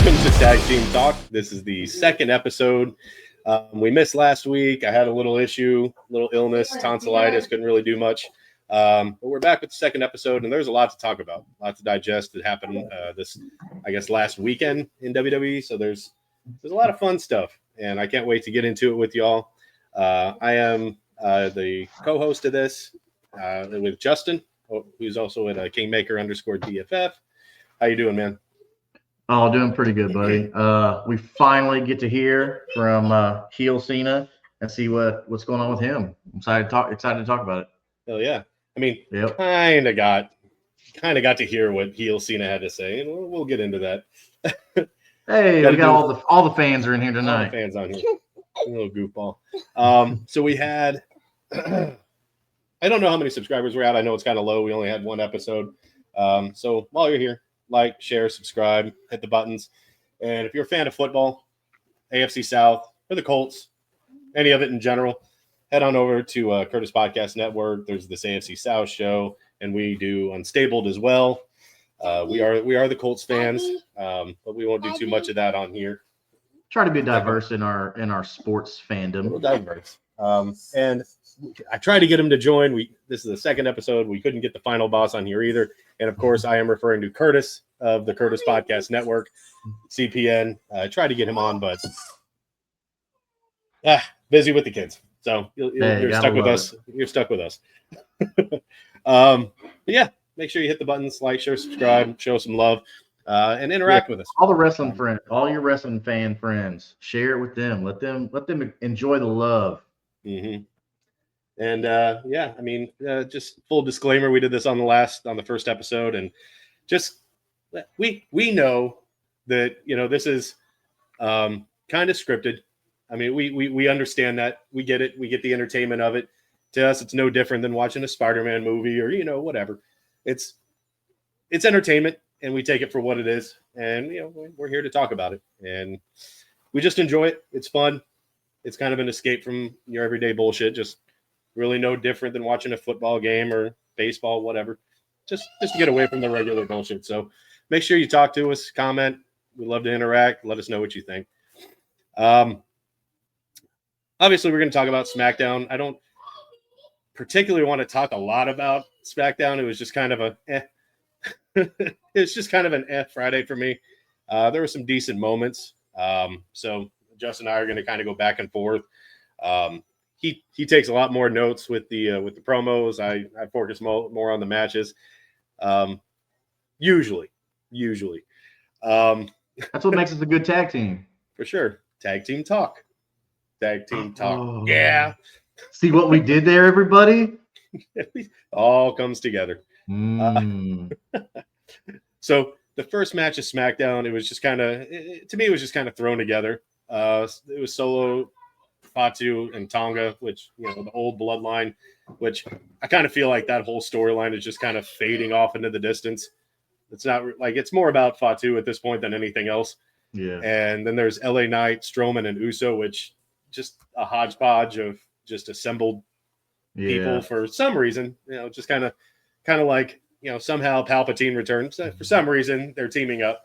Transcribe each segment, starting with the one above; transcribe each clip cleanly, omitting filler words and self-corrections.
Welcome to Tag Team Talk. This is the second episode. We missed last week. I had a little issue, little illness, tonsillitis, couldn't really do much. But we're back with the second episode, and there's a lot to talk about, a lot to digest that happened last weekend in WWE. So there's a lot of fun stuff, and I can't wait to get into it with y'all. I am the co-host of this with Justin, who's also at Kingmaker_DFF. How you doing, man? Oh, doing pretty good, buddy. We finally get to hear from Heel Cena and see what's going on with him. I'm excited to talk about it. Hell yeah! I mean, kind of got to hear what Heel Cena had to say, and we'll get into that. Hey, we got all the fans are in here tonight. All the fans on here, a little goofball. So we had, I don't know how many subscribers we're at. I know it's kind of low. We only had one episode. So while you're here, like, share, subscribe, hit the buttons. And if you're a fan of football, AFC South, or the Colts, any of it in general, head on over to Curtis Podcast Network. There's this AFC South show, and we do Unstabled as well. We are the Colts fans, but we won't do too much of that on here. Try to be diverse in our sports fandom. A little diverse. And I tried to get him to join. This is the second episode. We couldn't get the final boss on here either. And of course, I am referring to Curtis of the Curtis Podcast Network, CPN. I tried to get him on, but busy with the kids. So you're stuck with us. You're stuck with us. But yeah, make sure you hit the buttons, like, share, subscribe, show some love, and interact with us. All the wrestling friends, all your wrestling fan friends, share it with them. Let them enjoy the love. Mm-hmm. And I mean, just full disclaimer, we did this on the first episode, and just we know that this is kind of scripted. I mean, we understand that. We get it. We get the entertainment of it. To us, it's no different than watching a Spider-Man movie or whatever. It's entertainment, and we take it for what it is. And we're here to talk about it, and we just enjoy it. It's fun. It's kind of an escape from your everyday bullshit. Just really no different than watching a football game or baseball, whatever. Just to get away from the regular bullshit. So make sure you talk to us, comment. We'd love to interact. Let us know what you think. Obviously, we're going to talk about SmackDown. I don't particularly want to talk a lot about SmackDown. It was just kind of it's just kind of an Friday for me. There were some decent moments. So Justin and I are going to kind of go back and forth. He takes a lot more notes with the promos. I focus more on the matches. Usually. That's what makes us a good tag team. For sure. Tag team talk. Oh. Yeah. See what we did there, everybody? All comes together. So the first match of SmackDown, it was just kind of, to me, it was just kind of thrown together. It was Solo, Fatu, and Tonga, which, the old bloodline, which I kind of feel like that whole storyline is just kind of fading off into the distance. It's not like, it's more about Fatu at this point than anything else. Yeah. And then there's LA Knight, Strowman, and Uso, which just a hodgepodge of just assembled people for some reason, just kind of like, somehow Palpatine returns. For some reason, they're teaming up.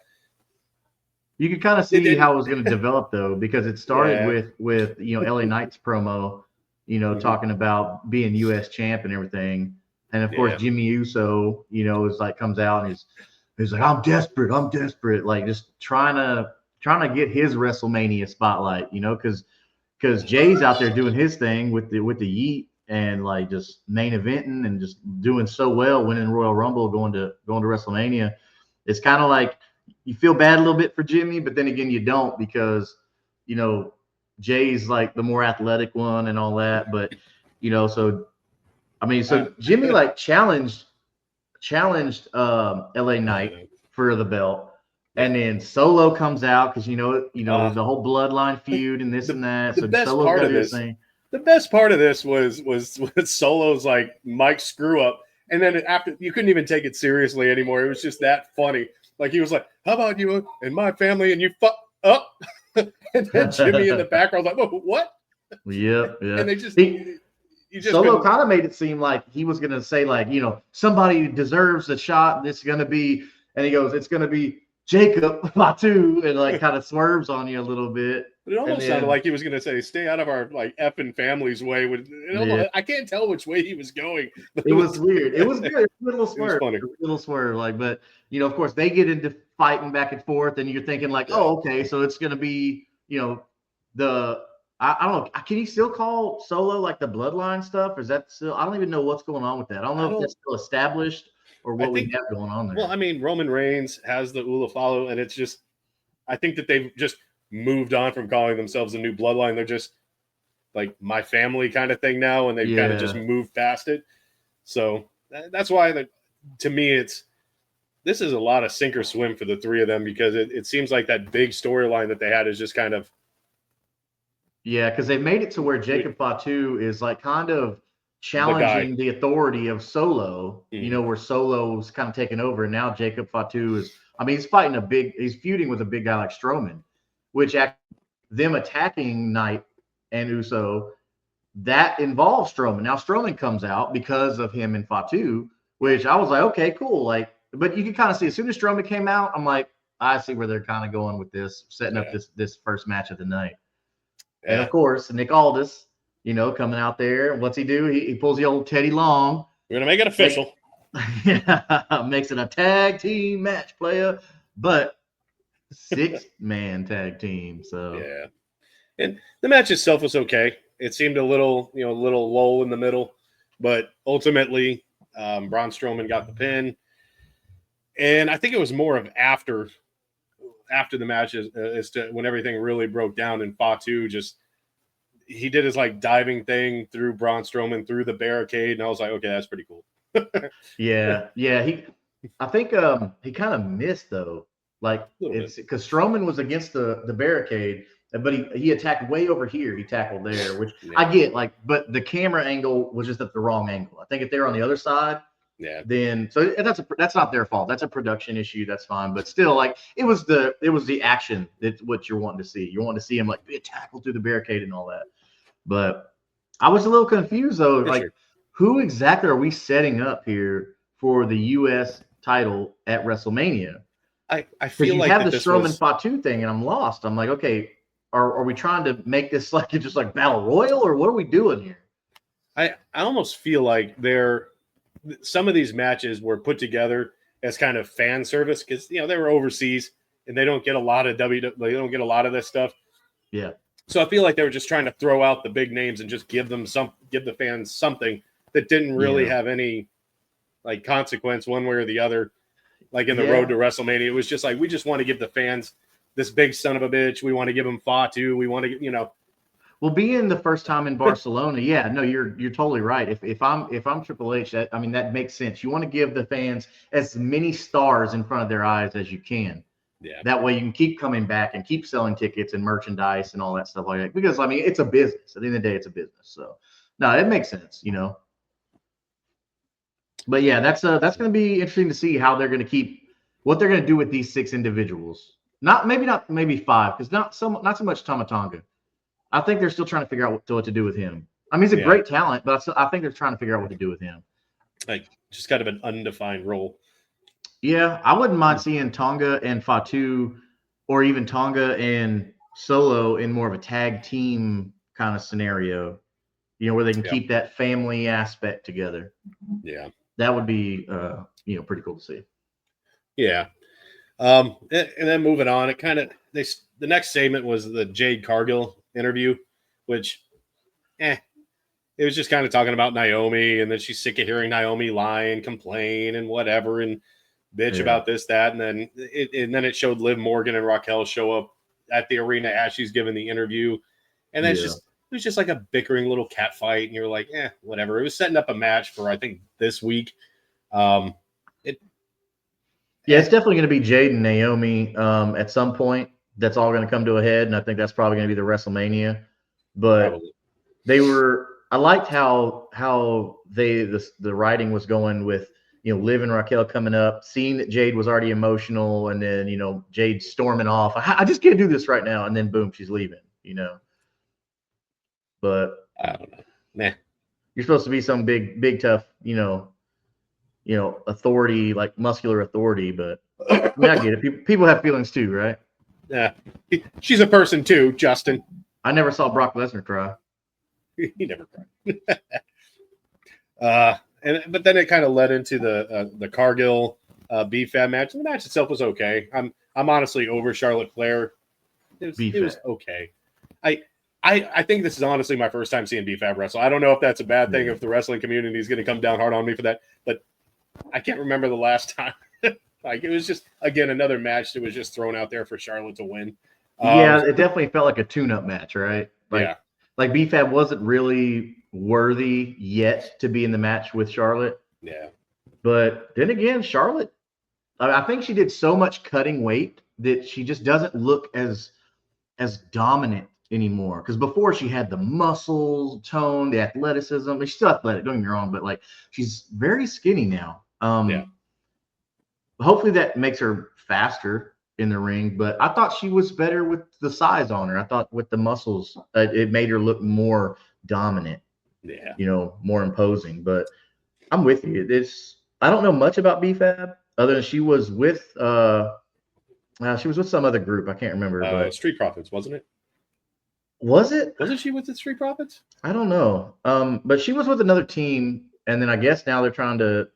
You could kind of see how it was going to develop, though, because it started with LA Knight's promo, talking about being U.S. champ and everything. And, of course, Jimmy Uso, is like comes out and he's like, I'm desperate. Like just trying to get his WrestleMania spotlight, because Jay's out there doing his thing with the Yeet and like just main eventing and just doing so well, winning Royal Rumble, going to WrestleMania. It's kind of like, you feel bad a little bit for Jimmy, but then again, you don't, because, Jay's like the more athletic one and all that. But, so Jimmy like challenged LA Knight for the belt. And then Solo comes out because, the whole bloodline feud and this and that. So Solo got his thing. The best part of this was Solo's like Mike screw up. And then after, you couldn't even take it seriously anymore. It was just that funny. Like he was like, how about you and my family and you fuck up? And then Jimmy in the background was like, what? Yep. And they just Solo kind of made it seem like he was going to say like, somebody deserves a shot. This is going to be, and he goes, it's going to be Jacob Fatu, and like kind of swerves on you a little bit. But it almost sounded like he was going to say, "Stay out of our like effing family's way." I can't tell which way he was going. It was weird. It was good. It was a little swerve. Funny. A little swerve. Like, but of course, they get into fighting back and forth, and you're thinking like, oh, okay, so it's going to be, I don't know. Can you still call Solo like the bloodline stuff? Or is that still? I don't even know what's going on with that. I don't know if that's still established or what we have going on there. Well, I mean, Roman Reigns has the Ulafalo, and it's just, I think that they've just moved on from calling themselves a new bloodline. They're just like my family kind of thing now, and they've kind of just moved past it. So that's why, to me, this is a lot of sink or swim for the three of them, because it seems like that big storyline that they had is just kind of. Yeah, because they made it to where Jacob Fatu is like kind of challenging the authority of Solo, where Solo's kind of taken over. And now Jacob Fatu he's fighting he's feuding with a big guy like Strowman, which them attacking Knight and Uso, that involves Strowman. Now Strowman comes out because of him and Fatu, which I was like, okay, cool. Like, but you can kind of see as soon as Strowman came out, I'm like, I see where they're kind of going with this, setting up this first match of the night. Yeah. And of course, Nick Aldis, coming out there. What's he do? He pulls the old Teddy Long. We're going to make it official. Makes it a tag team match, player. But 6-man tag team. So yeah. And the match itself was okay. It seemed a little lull in the middle. But ultimately, Braun Strowman got the pin. And I think it was more of after the match as to when everything really broke down, and Fatu he did his like diving thing through Braun Strowman through the barricade, and I was like, okay, that's pretty cool. yeah. I think he kind of missed though, like it's because Strowman was against the barricade, but he attacked way over here. He tackled there, which I get, like, but the camera angle was just at the wrong angle. I think if they were on the other side. Yeah. Then that's not their fault. That's a production issue. That's fine. But still, like it was the action that's what you're wanting to see. You want to see him like be a tackle through the barricade and all that. But I was a little confused though. Who exactly are we setting up here for the U.S. title at WrestleMania? I feel like you have the Strowman Fatu thing, and I'm lost. I'm like, okay, are we trying to make this like just like battle royal, or what are we doing here? I almost feel like some of these matches were put together as kind of fan service because they were overseas and they don't get a lot of they don't get a lot of this stuff. Yeah. So I feel like they were just trying to throw out the big names and just give the fans something that didn't really have any like consequence one way or the other. Like in the road to WrestleMania, it was just like we just want to give the fans this big son of a bitch. We want to give them Fatu. We want to Well, being the first time in Barcelona, you're totally right. If I'm Triple H, that makes sense. You want to give the fans as many stars in front of their eyes as you can. Yeah. That way you can keep coming back and keep selling tickets and merchandise and all that stuff like that. Because it's a business. At the end of the day, it's a business. So no, it makes sense, But yeah, that's going to be interesting to see how they're going to what they're going to do with these 6 individuals. Maybe 5, because not so much Tama Tonga. I think they're still trying to figure out what to do with him. He's a great talent, but I think they're trying to figure out what to do with him. Like just kind of an undefined role. Yeah, I wouldn't mind seeing Tonga and Fatu, or even Tonga and Solo in more of a tag team kind of scenario, where they can keep that family aspect together. Yeah, that would be pretty cool to see. Yeah, and then moving on, the next segment was the Jade Cargill interview, which, it was just kind of talking about Naomi, and then she's sick of hearing Naomi lie and complain and whatever, and bitch about this, that, and then it showed Liv Morgan and Raquel show up at the arena as she's giving the interview, and then it was just like a bickering little cat fight, and you're like, whatever. It was setting up a match for I think this week. It's definitely going to be Jade and Naomi at some point. That's all going to come to a head, and I think that's probably going to be the WrestleMania. But I liked how the writing was going with Liv and Raquel coming up, seeing that Jade was already emotional, and then Jade storming off. I just can't do this right now, and then boom, she's leaving. But I don't know. Nah. You're supposed to be some big tough authority, like muscular authority, but I mean, I get it. People have feelings too, right? Yeah, she's a person too, Justin. I never saw Brock Lesnar cry. He never cried. But then it kind of led into the Cargill BFAB match. And the match itself was okay. I'm honestly over Charlotte Flair. It was okay. I think this is honestly my first time seeing BFAB wrestle. I don't know if that's a bad thing, if the wrestling community is going to come down hard on me for that, but I can't remember the last time. Like, it was just, again, another match that was just thrown out there for Charlotte to win. Yeah, it definitely felt like a tune-up match, right? Like BFAB wasn't really worthy yet to be in the match with Charlotte. Yeah. But then again, Charlotte, I think she did so much cutting weight that she just doesn't look as dominant anymore. Because before she had the muscle tone, the athleticism. I mean, she's still athletic, don't get me wrong, but like she's very skinny now. Hopefully that makes her faster in the ring. But I thought she was better with the size on her. I thought with the muscles, it made her look more dominant. Yeah. You know, more imposing. But I'm with you. I don't know much about BFAB other than she was with some other group. I can't remember. But Street Profits, wasn't it? Was it? Wasn't she with the Street Profits? I don't know. But she was with another team, and then I guess now they're trying to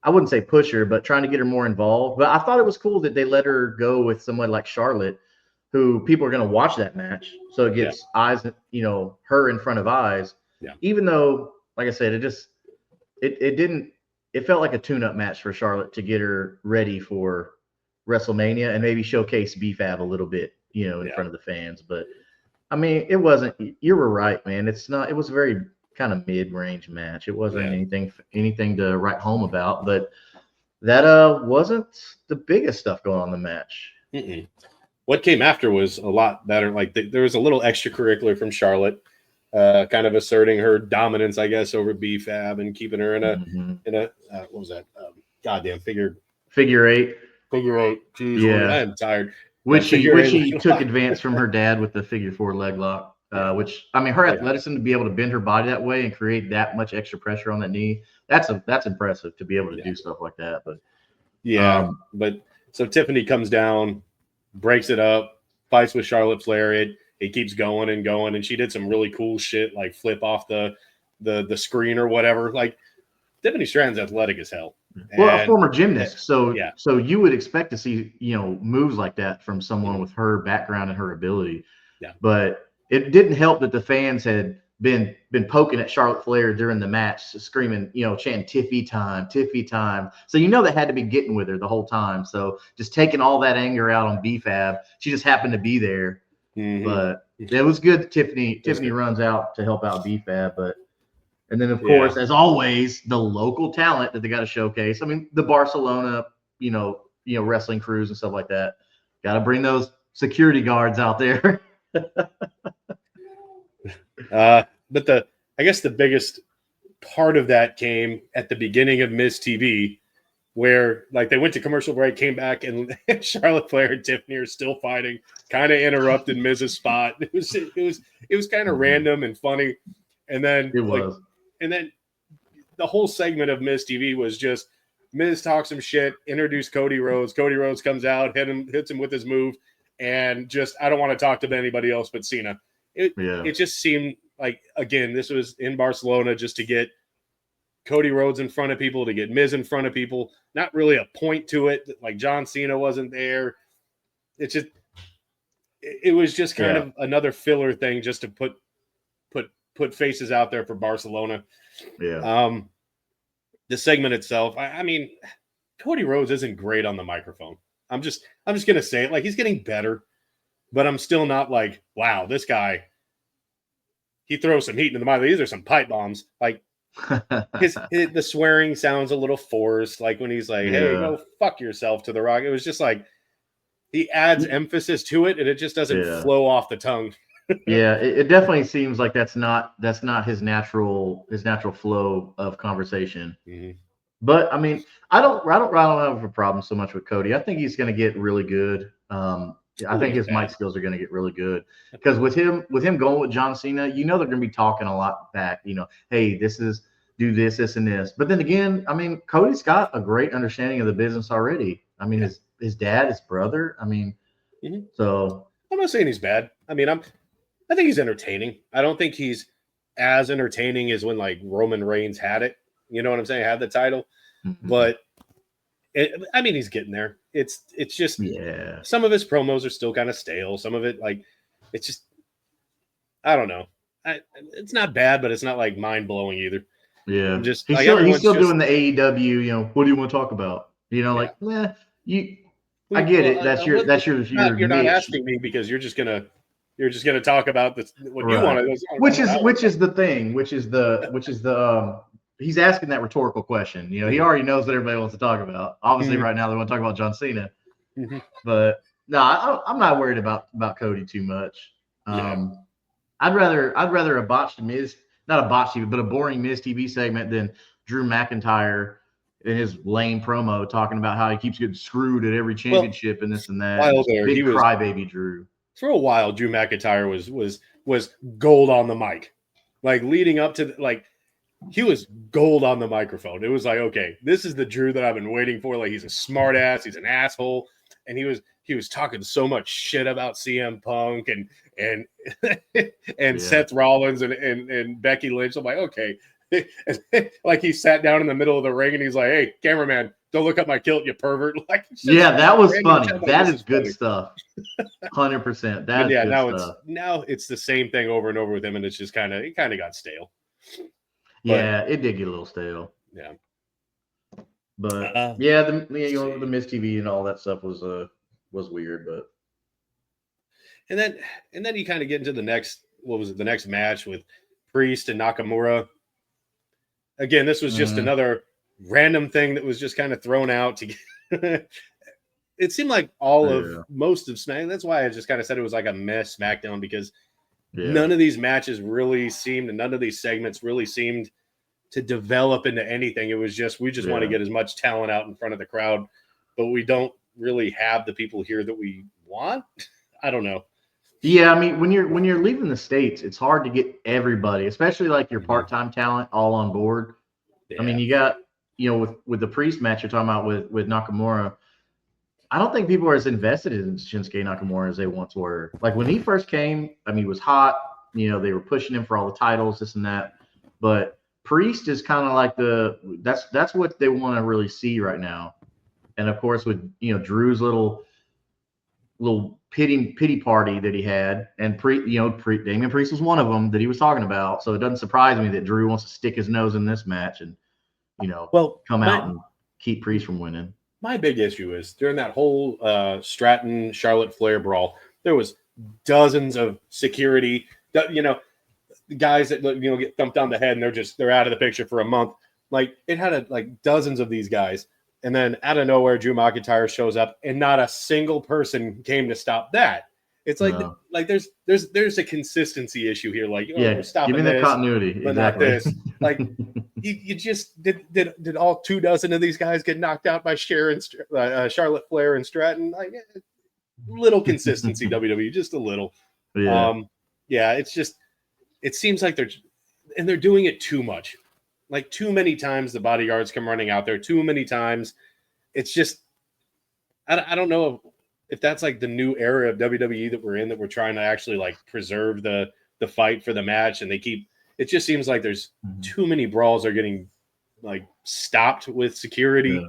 I wouldn't say push her, but trying to get her more involved. But I thought it was cool that they let her go with someone like Charlotte, who people are going to watch that match. So it gets eyes, you know, her in front of eyes. Yeah. Even though, like I said, it felt like a tune-up match for Charlotte to get her ready for WrestleMania and maybe showcase BFAB a little bit, you know, in front of the fans. But I mean, it wasn't. You were right, man. It was a very kind of mid-range match. It wasn't anything to write home about, but that wasn't the biggest stuff going on in the match. Mm-mm. What came after was a lot better. Like there was a little extracurricular from Charlotte, kind of asserting her dominance, I guess, over BFAB and keeping her in a what was that? Goddamn figure eight. Jeez, yeah, I'm tired. Which she took advance from her dad with the figure 4 leg lock. Which, I mean, her athleticism to be able to bend her body that way and create that much extra pressure on that knee, that's impressive to be able to do stuff like that. But but so Tiffany comes down, breaks it up, fights with Charlotte Flair. It keeps going and going, and she did some really cool shit like flip off the screen or whatever. Like Tiffany Stratton's athletic as hell. Well, a former gymnast, so you would expect to see, you know, moves like that from someone with her background and her ability. Yeah, but it didn't help that the fans had been poking at Charlotte Flair during the match, screaming, you know, chanting Tiffy time, Tiffy time. So you know they had to be getting with her the whole time. So just taking all that anger out on BFAB, she just happened to be there. Mm-hmm. But it was good that Tiffany runs out to help out BFAB. And then of course, as always, the local talent that they got to showcase. I mean, the Barcelona, you know, wrestling crews and stuff like that. Got to bring those security guards out there. But I guess the biggest part of that came at the beginning of Miz TV, where like they went to commercial break, came back, and Charlotte Flair and Tiffany are still fighting, kind of interrupted Miz's spot. It was kind of random and funny, and then and then the whole segment of Miz TV was just Miz talks some shit, introduce Cody Rhodes. Cody Rhodes comes out, hits him with his move, and just I don't want to talk to anybody else but Cena. It just seemed like, again, this was in Barcelona just to get Cody Rhodes in front of people, to get Miz in front of people. Not really a point to it. Like John Cena wasn't there. It was just kind of another filler thing just to put faces out there for Barcelona. Yeah. The segment itself, I mean, Cody Rhodes isn't great on the microphone. I'm just gonna say it. Like, he's getting better, but I'm still not like, wow, this guy, he throws some heat into the mic. These are some pipe bombs. Like the swearing sounds a little forced. Like when he's like, hey, go fuck yourself to The Rock. It was just like he adds emphasis to it, and it just doesn't flow off the tongue. It definitely seems like that's not his natural flow of conversation. Mm-hmm. But I mean, I don't have a problem so much with Cody. I think he's going to get really good. I think his mic skills are going to get really good because with him going with John Cena, you know they're going to be talking a lot back. You know, hey, do this, and this. But then again, I mean, Cody's got a great understanding of the business already. I mean, his dad, his brother. I mean, so I'm not saying he's bad. I mean, I think he's entertaining. I don't think he's as entertaining as when like Roman Reigns had it. You know what I'm saying? Had the title, but I mean, he's getting there. It's just some of his promos are still kind of stale. Some of it, like, it's just I don't know. It's not bad, but it's not like mind blowing either. Yeah, I'm just he's still doing the AEW. You know, what do you want to talk about? You know, like, you. I get it. That's your you're not niche. asking me because you're just gonna talk about what you want to. Which is the thing. Which is the. He's asking that rhetorical question. You know, he already knows what everybody wants to talk about. Obviously, right now they want to talk about John Cena. But no, I'm not worried about Cody too much. I'd rather a botched Miz, not a botched, but a boring Miz TV segment than Drew McIntyre in his lame promo talking about how he keeps getting screwed at every championship and this and that. Big crybaby Drew. For a while, Drew McIntyre was gold on the mic, like leading up to like he was gold on the microphone. It was like, okay, this is the Drew that I've been waiting for. Like he's a smart ass, he's an asshole, and he was talking so much shit about CM Punk and Seth Rollins and Becky Lynch. I'm like, okay. Like he sat down in the middle of the ring and he's like, hey, cameraman, don't look up my kilt, you pervert. Like, that was funny. That is good stuff. 100%. That's good now it's the same thing over and over with him, and it's just kind of got stale. It did get a little stale. Yeah. But the Miz TV and all that stuff was weird, but and then you kind of get into the next match with Priest and Nakamura. Again, this was just another random thing that was just kind of thrown out to get it seemed like most of SmackDown. That's why I just kind of said it was like a mess SmackDown, because none of these matches really seemed, and none of these segments really seemed to develop into anything. It was just, we just want to get as much talent out in front of the crowd, but we don't really have the people here that we want. I don't know. Yeah, I mean, when you're leaving the States, it's hard to get everybody, especially like your part-time talent, all on board. I mean, you got, with the Priest match you're talking about with Nakamura, I don't think people are as invested in Shinsuke Nakamura as they once were. Like when he first came, I mean, he was hot. They were pushing him for all the titles, this and that. But Priest is kind of like that's what they want to really see right now. And of course, with Drew's little pity party that he had, and Damian Priest was one of them that he was talking about. So it doesn't surprise me that Drew wants to stick his nose in this match and come out and keep Priest from winning. My big issue is during that whole Stratton Charlotte Flair brawl, there was dozens of security, guys that get thumped on the head and they're out of the picture for a month. Like it had dozens of these guys, and then out of nowhere, Drew McIntyre shows up, and not a single person came to stop that. It's like there's a consistency issue here. Like we're stopping give me this, the continuity, but exactly. not this. Like you just did all 24 of these guys get knocked out by Charlotte Flair and Stratton? Like little consistency, WWE, just a little. It's just it seems like they're doing it too much. Like too many times the bodyguards come running out there. Too many times, it's just I don't know if that's like the new era of WWE that we're in, that we're trying to actually like preserve the fight for the match, and it just seems like there's too many brawls are getting like stopped with security. Yeah.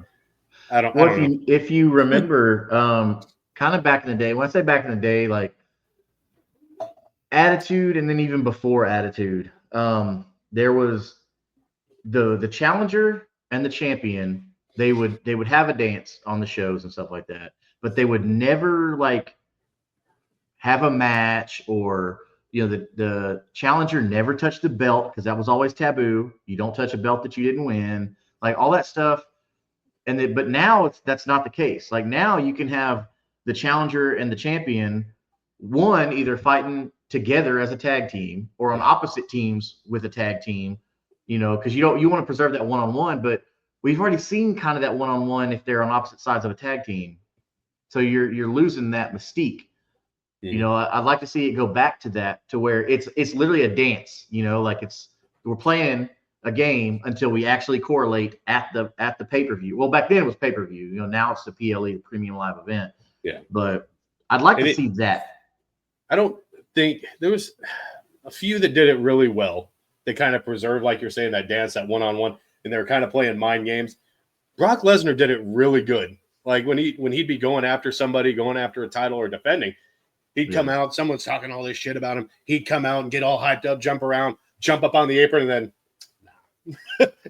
I don't know. If you remember, kind of back in the day, when I say back in the day, like Attitude, and then even before Attitude, there was the challenger and the champion. They would have a dance on the shows and stuff like that, but they would never like have a match, or the challenger never touched the belt because that was always taboo. You don't touch a belt that you didn't win, like all that stuff. But now that's not the case. Like now you can have the challenger and the champion, one either fighting together as a tag team or on opposite teams with a tag team, because you want to preserve that one-on-one, but we've already seen kind of that one-on-one if they're on opposite sides of a tag team. So you're losing that mystique. I'd like to see it go back to that, to where it's literally a dance, like we're playing a game until we actually correlate at the pay-per-view. Well, back then it was pay-per-view. Now it's the PLE, the Premium Live Event. Yeah. But I'd like to see that. I don't think there was a few that did it really well. They kind of preserved, like you're saying, that dance, that one-on-one, and they were kind of playing mind games. Brock Lesnar did it really good. Like when he'd be going after somebody, going after a title or defending, he'd come out, someone's talking all this shit about him. He'd come out and get all hyped up, jump around, jump up on the apron, and then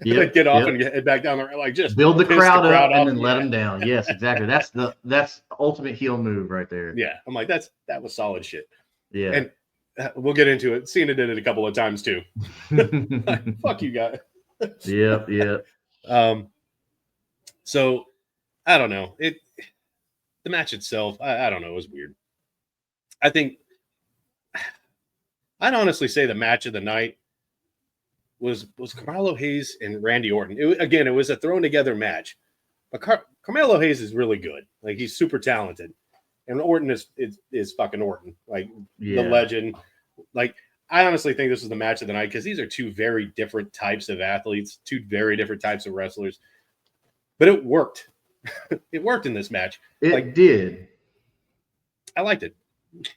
get off and get back down there. Like just build the crowd up and then let them down. Yes, exactly. That's ultimate heel move right there. Yeah. I'm like, that was solid shit. Yeah. And we'll get into it. Cena did it a couple of times too. Fuck you guys. Yep. So I don't know. The match itself, I don't know, it was weird. I think I'd honestly say the match of the night was Carmelo Hayes and Randy Orton. It was a thrown together match. But Carmelo Hayes is really good. Like he's super talented. And Orton is fucking Orton. Like the legend. Like I honestly think this was the match of the night because these are two very different types of athletes, two very different types of wrestlers. But it worked. It worked in this match. It did. I liked it.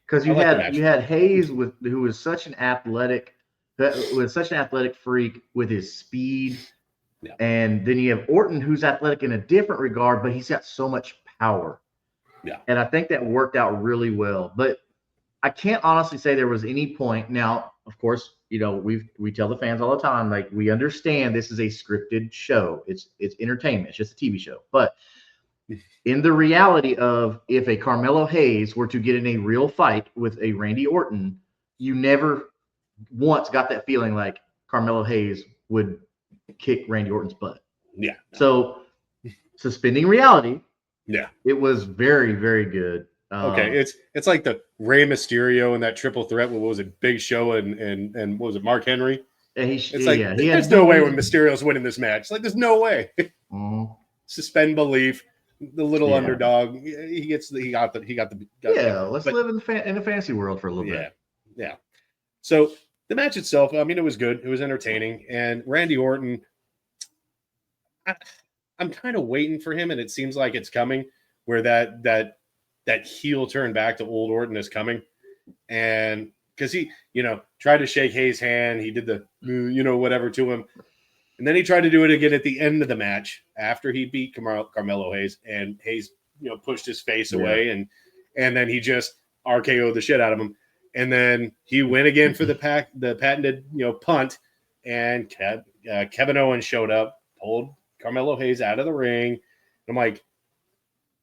Because you had Hayes who was such an athletic freak with his speed. Yeah. And then you have Orton who's athletic in a different regard, but he's got so much power. Yeah. And I think that worked out really well. But I can't honestly say there was any point. Now, of course, we tell the fans all the time, like we understand this is a scripted show. It's entertainment. It's just a TV show. But in the reality of if a Carmelo Hayes were to get in a real fight with a Randy Orton, you never once got that feeling like Carmelo Hayes would kick Randy Orton's butt. Yeah. So suspending reality. Yeah. It was very, very good. Okay. It's like the Rey Mysterio and that triple threat. What was it? Big Show and what was it? Mark Henry. There's no way when Mysterio's winning this match. Like there's no way. Suspend belief. The little underdog. He got the. Let's live in the fantasy world for a little bit. Yeah. So the match itself, I mean, it was good. It was entertaining. And Randy Orton, I'm kind of waiting for him, and it seems like it's coming, where that heel turn back to old Orton is coming. And because he, tried to shake Hayes' hand, he did the, whatever to him. And then he tried to do it again at the end of the match after he beat Carmelo Hayes, and Hayes, pushed his face away, and then he just RKO'd the shit out of him. And then he went again for the patented, punt, and Kevin Owens showed up, pulled Carmelo Hayes out of the ring. I'm like,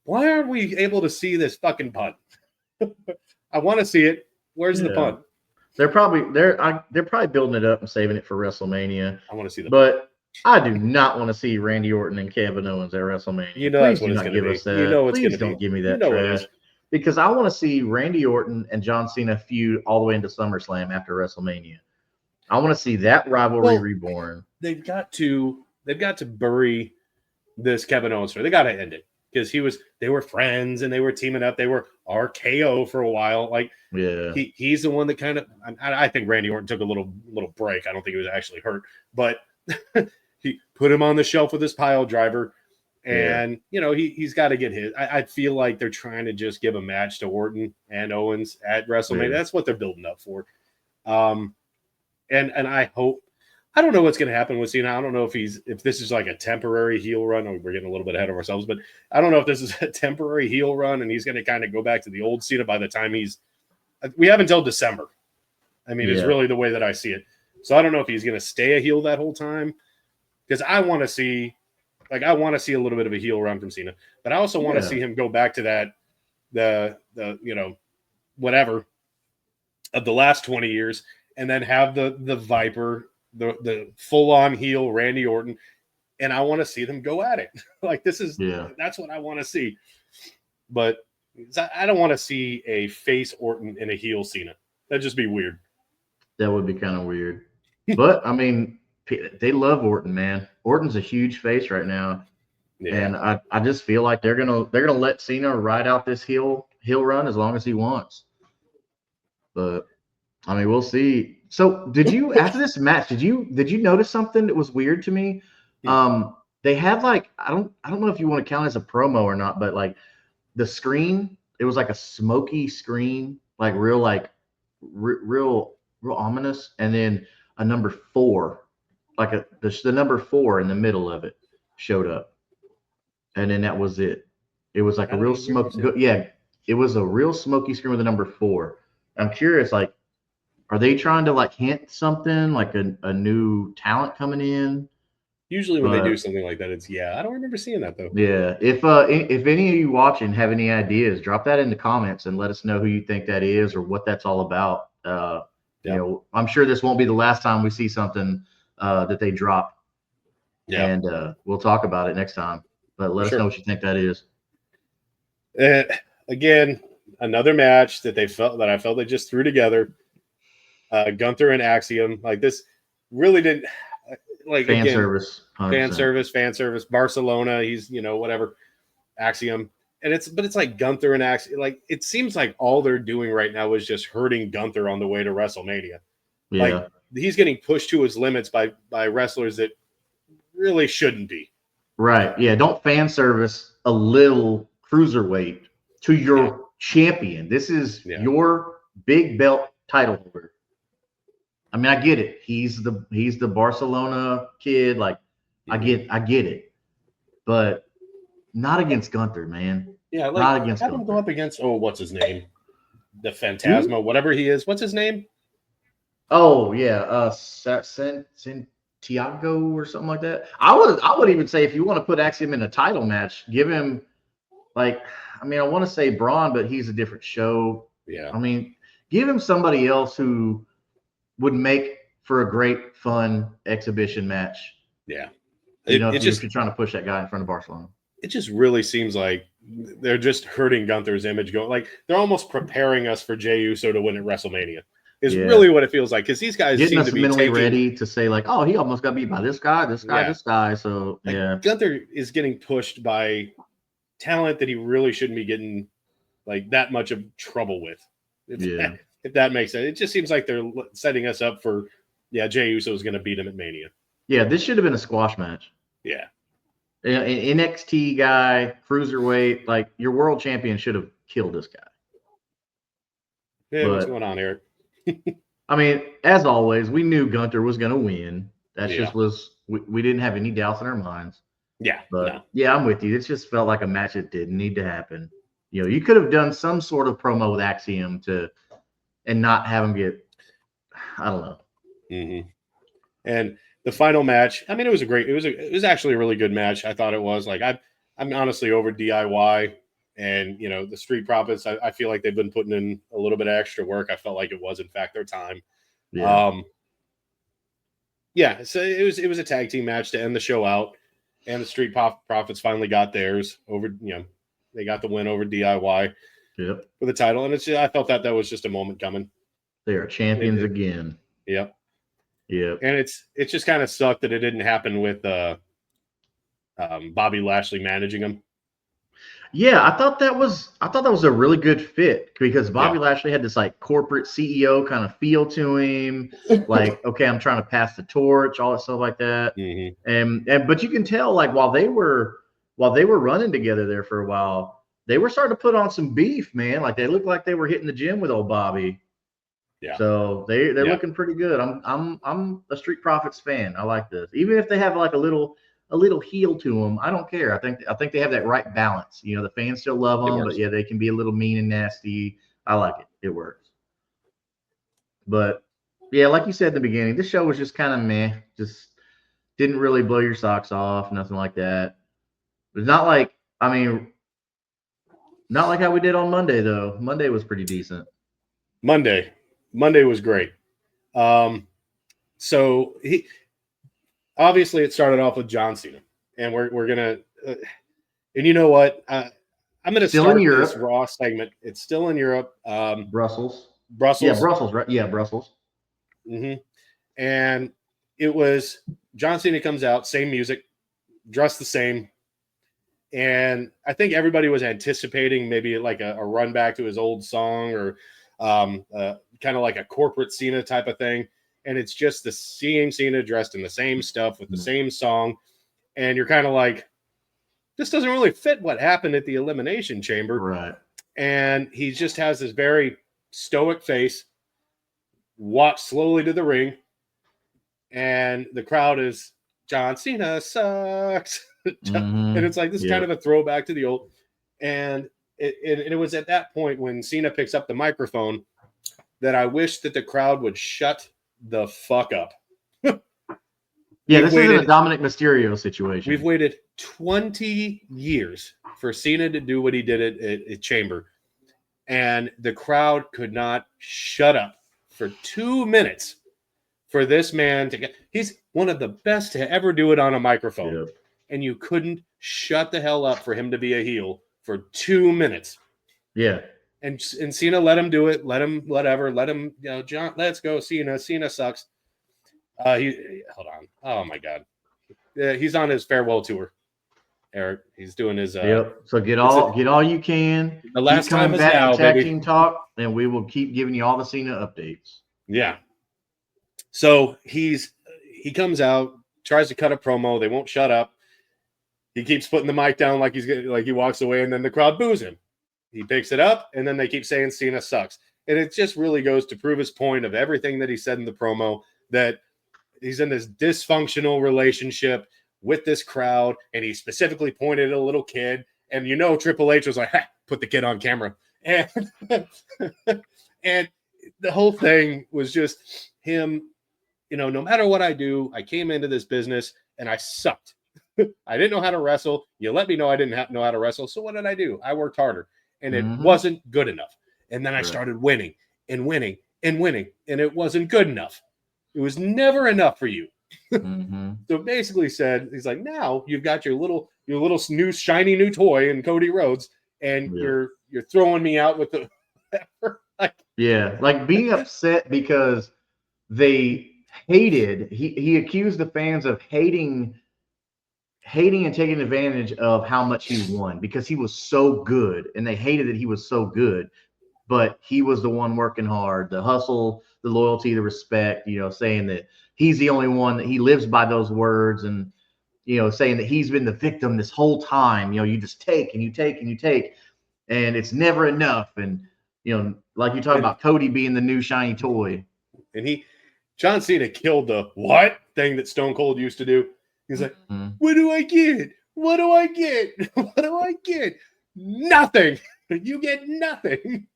why aren't we able to see this fucking punt? I want to see it. Where's the punt? They're probably building it up and saving it for WrestleMania. I want to see but I do not want to see Randy Orton and Kevin Owens at WrestleMania. That's what it's going to be. Us that. Please don't give me that trash. Because I want to see Randy Orton and John Cena feud all the way into SummerSlam after WrestleMania. I want to see that rivalry reborn. They've got to bury this Kevin Owens story. They got to end it because they were friends and they were teaming up. They were RKO for a while. Like he's the one that kind of. I think Randy Orton took a little break. I don't think he was actually hurt, but he put him on the shelf with his pile driver. And, he's got to get his. I feel like they're trying to just give a match to Orton and Owens at WrestleMania. That's what they're building up for. And I hope. I don't know what's going to happen with Cena. I don't know if this is like a temporary heel run. We're getting a little bit ahead of ourselves, but I don't know if this is a temporary heel run and he's going to kind of go back to the old Cena by the time we have until December. I mean, it's really the way that I see it. So I don't know if he's going to stay a heel that whole time because I want to see a little bit of a heel run from Cena, but I also want to see him go back to that, the whatever of the last 20 years and then have the Viper, the full on heel Randy Orton. And I want to see them go at it. Like that's what I want to see. But I don't want to see a face Orton and a heel Cena. That'd just be weird. That would be kind of weird. But I mean, they love Orton, man. Orton's a huge face right now, and I just feel like they're gonna let Cena ride out this heel run as long as he wants. But I mean, we'll see. So, did you after this match? Did you notice something that was weird to me? They had like I don't know if you want to count it as a promo or not, but like the screen, it was like a smoky screen, like real ominous, and then a number 4, like the number 4 in the middle of it showed up, and then that was it. It was like a real smoke. Yeah, it was a real smoky screen with a number 4. I'm curious, like, are they trying to like hint something, like a new talent coming in? Usually when they do something like that, I don't remember seeing that though. Yeah, if any of you watching have any ideas, drop that in the comments and let us know who you think that is or what that's all about. You know, I'm sure this won't be the last time we see something that they drop. Yeah, and we'll talk about it next time. But let us know what you think that is. Again, another match that I felt they just threw together. Gunther and Axiom, like this, really didn't like fan service. Fan service. Barcelona, he's whatever. Axiom, and it's like Gunther and Axiom. Like it seems like all they're doing right now is just hurting Gunther on the way to WrestleMania. Yeah. Like he's getting pushed to his limits by wrestlers that really shouldn't be. Right. Yeah. Don't fan service a little cruiserweight to your champion. This is your big belt title holder. I mean, I get it. He's the Barcelona kid. Like, I get it, but not against Gunther, man. Yeah, like not against have him go up against what's his name, the Phantasma, whatever he is. What's his name? Oh yeah, Santiago or something like that. I would even say if you want to put Axiom in a title match, give him like, I mean, I want to say Braun, but he's a different show. Yeah. I mean, give him somebody else who would make for a great, fun exhibition match. Yeah. If you're trying to push that guy in front of Barcelona. It just really seems like they're just hurting Gunther's image. Like they're almost preparing us for Jey Uso to win at WrestleMania. Is really what it feels like, because these guys getting seem us to be mentally ready to say like, oh, he almost got beat by this guy. So like, Gunther is getting pushed by talent that he really shouldn't be getting like that much of trouble with. If that makes sense. It just seems like they're setting us up for Jey Uso is going to beat him at Mania. Yeah, this should have been a squash match. Yeah. An NXT guy, cruiserweight, like your world champion should have killed this guy. Yeah, what's going on, Eric? I mean, as always, we knew Gunther was going to win. That just was, we didn't have any doubts in our minds. Yeah. But yeah, I'm with you. It just felt like a match that didn't need to happen. You could have done some sort of promo with Axiom and not have him get, I don't know. Mm-hmm. And the final match, I mean, it was actually a really good match. I thought it was. Like I'm honestly over DIY and the Street Profits. I feel like they've been putting in a little bit of extra work. I felt like it was in fact their time. So it was a tag team match to end the show out, and the Street Profits finally got theirs over. They got the win over DIY. Yep. For the title, and I felt that was just a moment coming. They are champions again. Yep. Yeah, and it's just kind of sucked that it didn't happen with Bobby Lashley managing him. Yeah, I thought that was a really good fit because Bobby Lashley had this like corporate CEO kind of feel to him, like okay, I'm trying to pass the torch, all that stuff like that. Mm-hmm. And but you can tell like while they were running together there for a while, they were starting to put on some beef, man. Like they looked like they were hitting the gym with old Bobby. Yeah. So they're looking pretty good. I'm a Street Profits fan. I like this. Even if they have like a little heel to them, I don't care. I think they have that right balance. The fans still love them, but they can be a little mean and nasty. I like it. It works. But yeah, like you said in the beginning, this show was just kind of meh. Just didn't really blow your socks off, nothing like that. It's not like not like how we did on Monday though. Monday was pretty decent. Monday was great. So he obviously it started off with John Cena, and we're gonna, and you know what? I'm gonna start this Raw segment. It's still in Europe. Brussels. Yeah, Brussels, right? Yeah, Brussels. Mm-hmm. And it was John Cena comes out, same music, dressed the same, and I think everybody was anticipating maybe like a run back to his old song or kind of like a corporate Cena type of thing. And it's just the seeing Cena dressed in the same stuff with the same song. And you're kind of like, this doesn't really fit what happened at the Elimination Chamber. Right. And he just has this very stoic face, walks slowly to the ring, and the crowd is, John Cena sucks. And it's like, this is kind of a throwback to the old. And it was at that point when Cena picks up the microphone that I wish that the crowd would shut the fuck up. This isn't a Dominic Mysterio situation. We've waited 20 years for Cena to do what he did at Chamber. And the crowd could not shut up for 2 minutes for this man to get. He's one of the best to ever do it on a microphone. Yep. And you couldn't shut the hell up for him to be a heel for 2 minutes. Yeah. And Cena let him do it. Let him, John, let's go, Cena. Cena sucks. Hold on. Oh my God. He's on his farewell tour, Eric. He's doing his. So get all you can. The last time is now, tag baby. team talk, and we will keep giving you all the Cena updates. Yeah. So he comes out, tries to cut a promo. They won't shut up. He keeps putting the mic down like he walks away, and then the crowd boos him. He picks it up, and then they keep saying Cena sucks. And it just really goes to prove his point of everything that he said in the promo, that he's in this dysfunctional relationship with this crowd, and he specifically pointed at a little kid. And Triple H was like, put the kid on camera. And, and the whole thing was just him, no matter what I do, I came into this business, and I sucked. I didn't know how to wrestle. You let me know I didn't know how to wrestle. So what did I do? I worked harder. And it wasn't good enough. And then I started winning and winning and winning. And it wasn't good enough. It was never enough for you. So basically he's like, now you've got your little new shiny new toy in Cody Rhodes, and you're throwing me out with the like being upset because they hated. He accused the fans of hating and taking advantage of how much he won because he was so good, and they hated that he was so good, but he was the one working hard, the hustle, the loyalty, the respect, saying that he's the only one, that he lives by those words, and, saying that he's been the victim this whole time. You just take and you take and you take, and it's never enough. And, like you talk about Cody being the new shiny toy. And John Cena killed the what thing that Stone Cold used to do. He's like, what do I get? What do I get? What do I get? Nothing. You get nothing.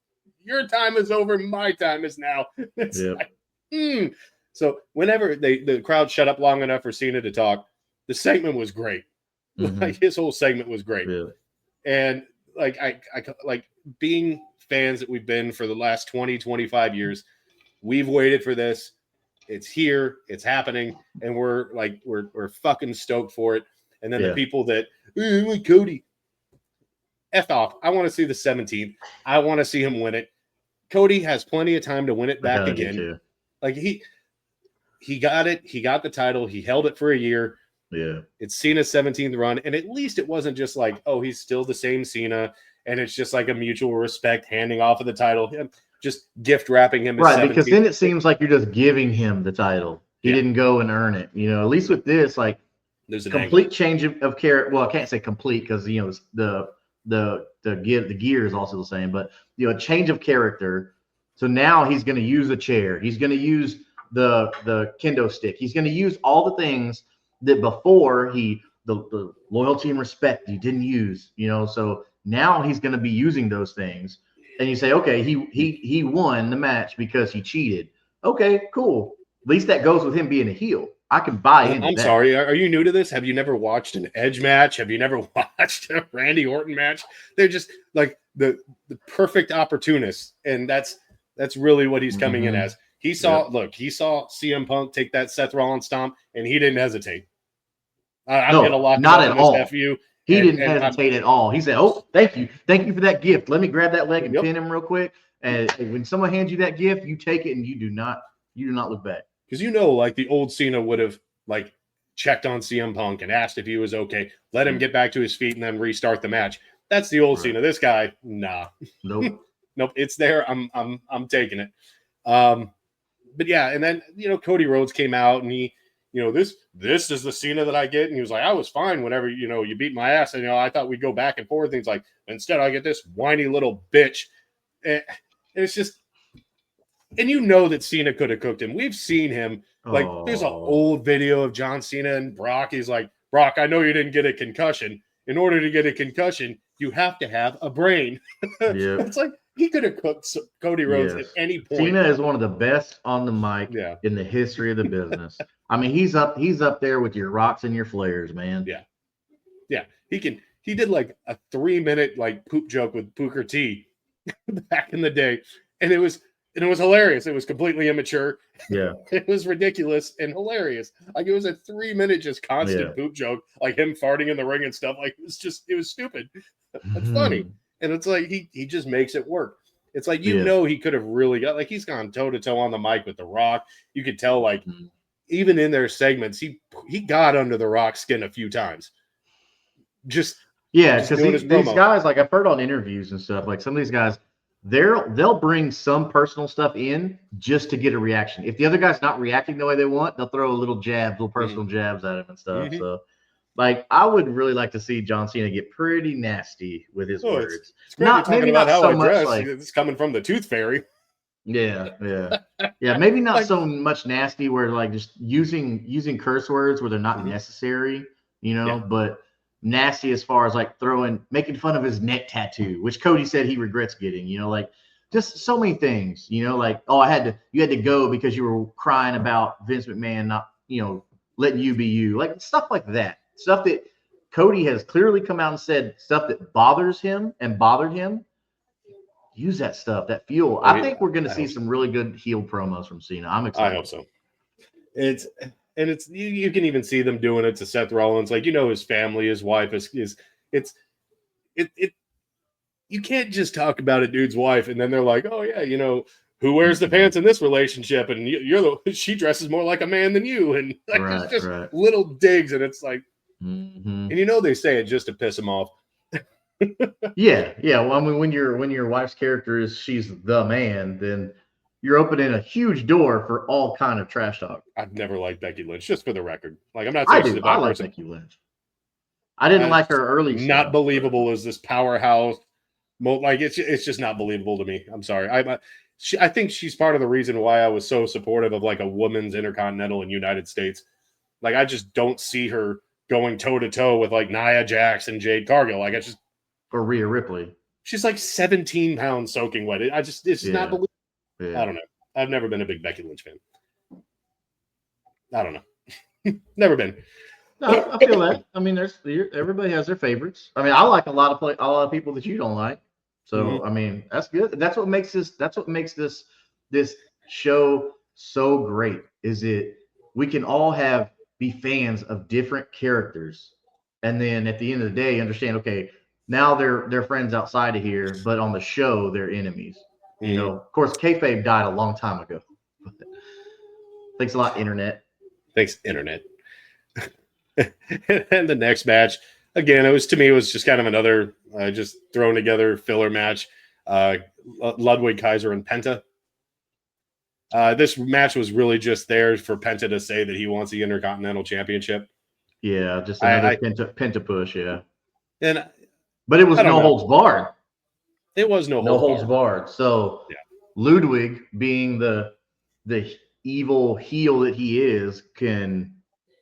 Your time is over. My time is now. It's like, So whenever the crowd shut up long enough for Cena to talk, the segment was great. Like his whole segment was great. Yeah. And like I like being fans that we've been for the last 20, 25 years, we've waited for this. It's here, it's happening, and we're fucking stoked for it. And then the people that Cody, F off. I want to see the 17th. I want to see him win it. Cody has plenty of time to win it back again. Like he got it. He got the title. He held it for a year. Yeah. It's Cena's 17th run. And at least it wasn't just like, oh, he's still the same Cena, and it's just like a mutual respect handing off of the title. Just gift wrapping him. Right, because then it seems like you're just giving him the title. He didn't go and earn it. At least with this, like, there's a complete change of character. Well, I can't say complete because the gear is also the same, but a change of character. So now he's going to use a chair. He's going to use the kendo stick. He's going to use all the things that before the loyalty and respect he didn't use. So now he's going to be using those things. And you say, okay, he won the match because he cheated. Okay, cool. At least that goes with him being a heel. I can buy into that. I'm sorry. Are you new to this? Have you never watched an Edge match? Have you never watched a Randy Orton match? They're just like the perfect opportunists, and that's really what he's coming in as. He saw CM Punk take that Seth Rollins stomp, and he didn't hesitate. I'm gonna lock not at all. FU. He didn't hesitate at all. He said, "Oh, thank you for that gift. Let me grab that leg and pin him real quick." And when someone hands you that gift, you take it and you do not look back. Because like the old Cena would have like checked on CM Punk and asked if he was okay, let him get back to his feet, and then restart the match. That's the old Cena. This guy, nah. Nope. nope, it's there. I'm taking it. But yeah, and then Cody Rhodes came out and he, this is the Cena that I get, and he was like, I was fine whenever you beat my ass, and I thought we'd go back and forth. And he's like, instead I get this whiny little bitch, and it's just, and that Cena could have cooked him. We've seen him. Like, there's an old video of John Cena and Brock. He's like, Brock, I know you didn't get a concussion. In order to get a concussion, you have to have a brain. Yeah. It's like he could have cooked Cody Rhodes at any point. Cena is one of the best on the mic in the history of the business. I mean, he's up there with your Rocks and your Flairs, man. Yeah. Yeah. He did like a 3-minute like poop joke with Booker T back in the day. And it was hilarious. It was completely immature. Yeah. It was ridiculous and hilarious. Like, it was a 3-minute just constant poop joke, like him farting in the ring and stuff. Like, it was stupid. It's funny. And it's like he just makes it work. It's like, he could have really got, like, he's gone toe to toe on the mic with The Rock. You could tell, like, even in their segments, he got under The Rock's skin a few times. Because these guys, like, I've heard on interviews and stuff, like, some of these guys, they'll bring some personal stuff in just to get a reaction. If the other guy's not reacting the way they want, they'll throw little personal jabs at him and stuff. So, like, I would really like to see John Cena get pretty nasty with his words. It's maybe not so much like it's coming from the Tooth Fairy. Yeah. Maybe not like, so much nasty where, like, just using curse words where they're not necessary, but nasty as far as, like, making fun of his neck tattoo, which Cody said he regrets getting, like, just so many things, like, oh, you had to go because you were crying about Vince McMahon not, letting you be you, like, stuff like that. Stuff that Cody has clearly come out and said, stuff that bothers him and bothered him. Use that stuff, that fuel. I think we're going to see some really good heel promos from Cena. I'm excited. I hope so. It's you can even see them doing it to Seth Rollins, like, his family, his wife is you can't just talk about a dude's wife and then they're like, oh yeah, who wears the pants in this relationship, and she dresses more like a man than you, and like, it's just little digs, and it's like, and they say it just to piss him off. Yeah. Well, I mean, when your wife's character is she's the man, then you're opening a huge door for all kind of trash talk. I've never liked Becky Lynch, just for the record. Like, I'm not saying she's a bad person. Becky Lynch. I didn't like her early stuff. Not believable as this powerhouse. Like, it's just not believable to me. I'm sorry. I think she's part of the reason why I was so supportive of, like, a women's Intercontinental in United States. Like, I just don't see her going toe to toe with, like, Nia Jax and Jade Cargill. Like, or Rhea Ripley. She's like 17 pounds soaking wet. It's just not believable. Yeah. I don't know. I've never been a big Becky Lynch fan. I don't know. Never been. No, I feel that. I mean, everybody has their favorites. I mean, I like a lot of people that you don't like. So I mean, that's good. That's what makes this show so great. Is we can all be fans of different characters, and then at the end of the day, understand, okay, now they're friends outside of here, but on the show they're enemies. Of course, kayfabe died a long time ago. Thanks a lot, Internet. Thanks, Internet. And the next match, again, it was just kind of another just thrown together filler match. Ludwig Kaiser and Penta. This match was really just there for Penta to say that he wants the Intercontinental Championship. Yeah, just another Penta push, yeah. But it was no holds barred. It was no holds barred. So Ludwig, being the evil heel that he is, can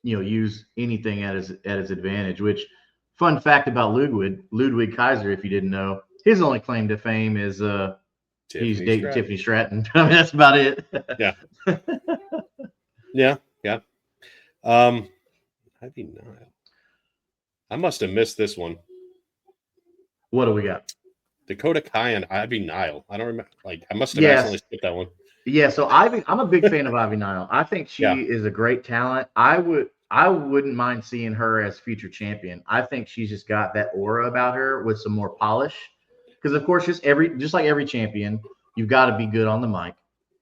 use anything at his advantage. Which, fun fact about Ludwig Kaiser, if you didn't know, his only claim to fame is he's dating Tiffany Stratton. I mean, that's about it. Yeah. Yeah. I must have missed this one. What do we got? Dakota Kai and Ivy Nile. I don't remember. Like, I must have accidentally skipped that one. Yeah, so I'm a big fan of Ivy Nile. I think she is a great talent. I wouldn't mind seeing her as future champion. I think she's just got that aura about her with some more polish. Because of course, just like every champion, you've got to be good on the mic.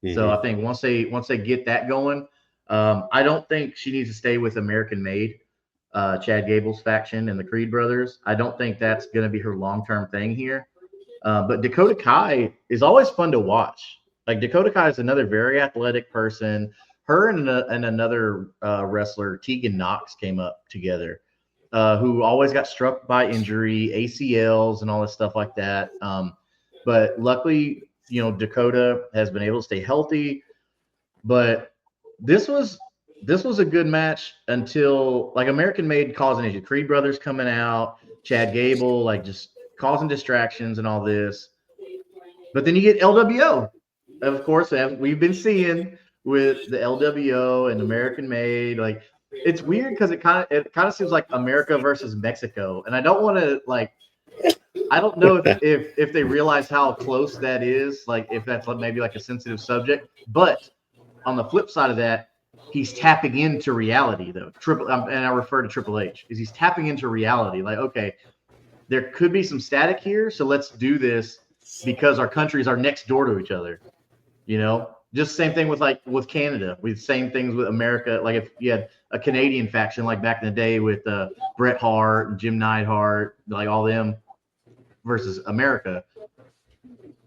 Mm-hmm. So I think once they get that going, I don't think she needs to stay with American Made, Chad Gable's faction and the Creed brothers. I don't think that's going to be her long-term thing here. But Dakota Kai is always fun to watch. Like Dakota Kai is another very athletic person. Her and another wrestler, Tegan Knox, came up together, who always got struck by injury, ACLs, and all this stuff like that. But luckily, Dakota has been able to stay healthy. But this was a good match until like American Made causing issues. Creed Brothers coming out, Chad Gable like just causing distractions and all this. But then you get LWO, of course, as we've been seeing with the LWO and American Made. Like it's weird because it kind of seems like America versus Mexico, and I don't want to like. I don't know if they realize how close that is, like if that's maybe like a sensitive subject. But on the flip side of that, he's tapping into reality though. And I refer to Triple H, is he's tapping into reality. Like, okay, there could be some static here, so let's do this because our countries are next door to each other. Just same thing with Canada. With same things with America. Like if you had a Canadian faction like back in the day with Bret Hart and Jim Neidhart, like all them versus America.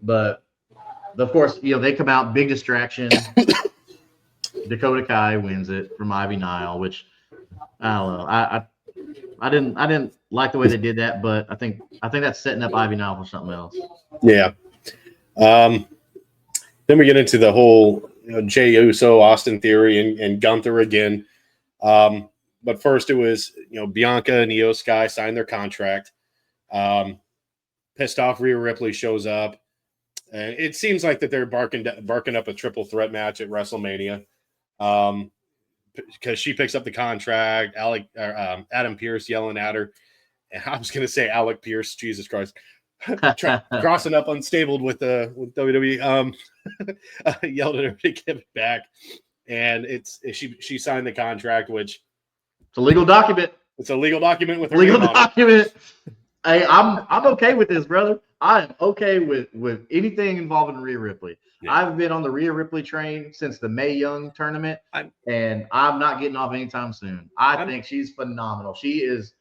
But of course, they come out big distraction. Dakota Kai wins it from Ivy Nile, which I don't know. I didn't like the way they did that, but I think that's setting up Ivy Nile for something else. Yeah. Then we get into the whole Jey Uso, Austin Theory, and Gunther again. But first it was Bianca and Io Sky signed their contract. Pissed off Rhea Ripley shows up. It seems like that they're barking up a triple threat match at WrestleMania. Because she picks up the contract. Adam Pearce yelling at her. And I was going to say Alec Pierce, Jesus Christ. Crossing up unstable with WWE. Yelled at her to give it back. And she signed the contract, which it's a legal document. It's a legal document with her legal document. Hey, I'm okay with this, brother. I am okay with anything involving Rhea Ripley. Yeah. I've been on the Rhea Ripley train since the Mae Young tournament, and I'm not getting off anytime soon. I think she's phenomenal. She is.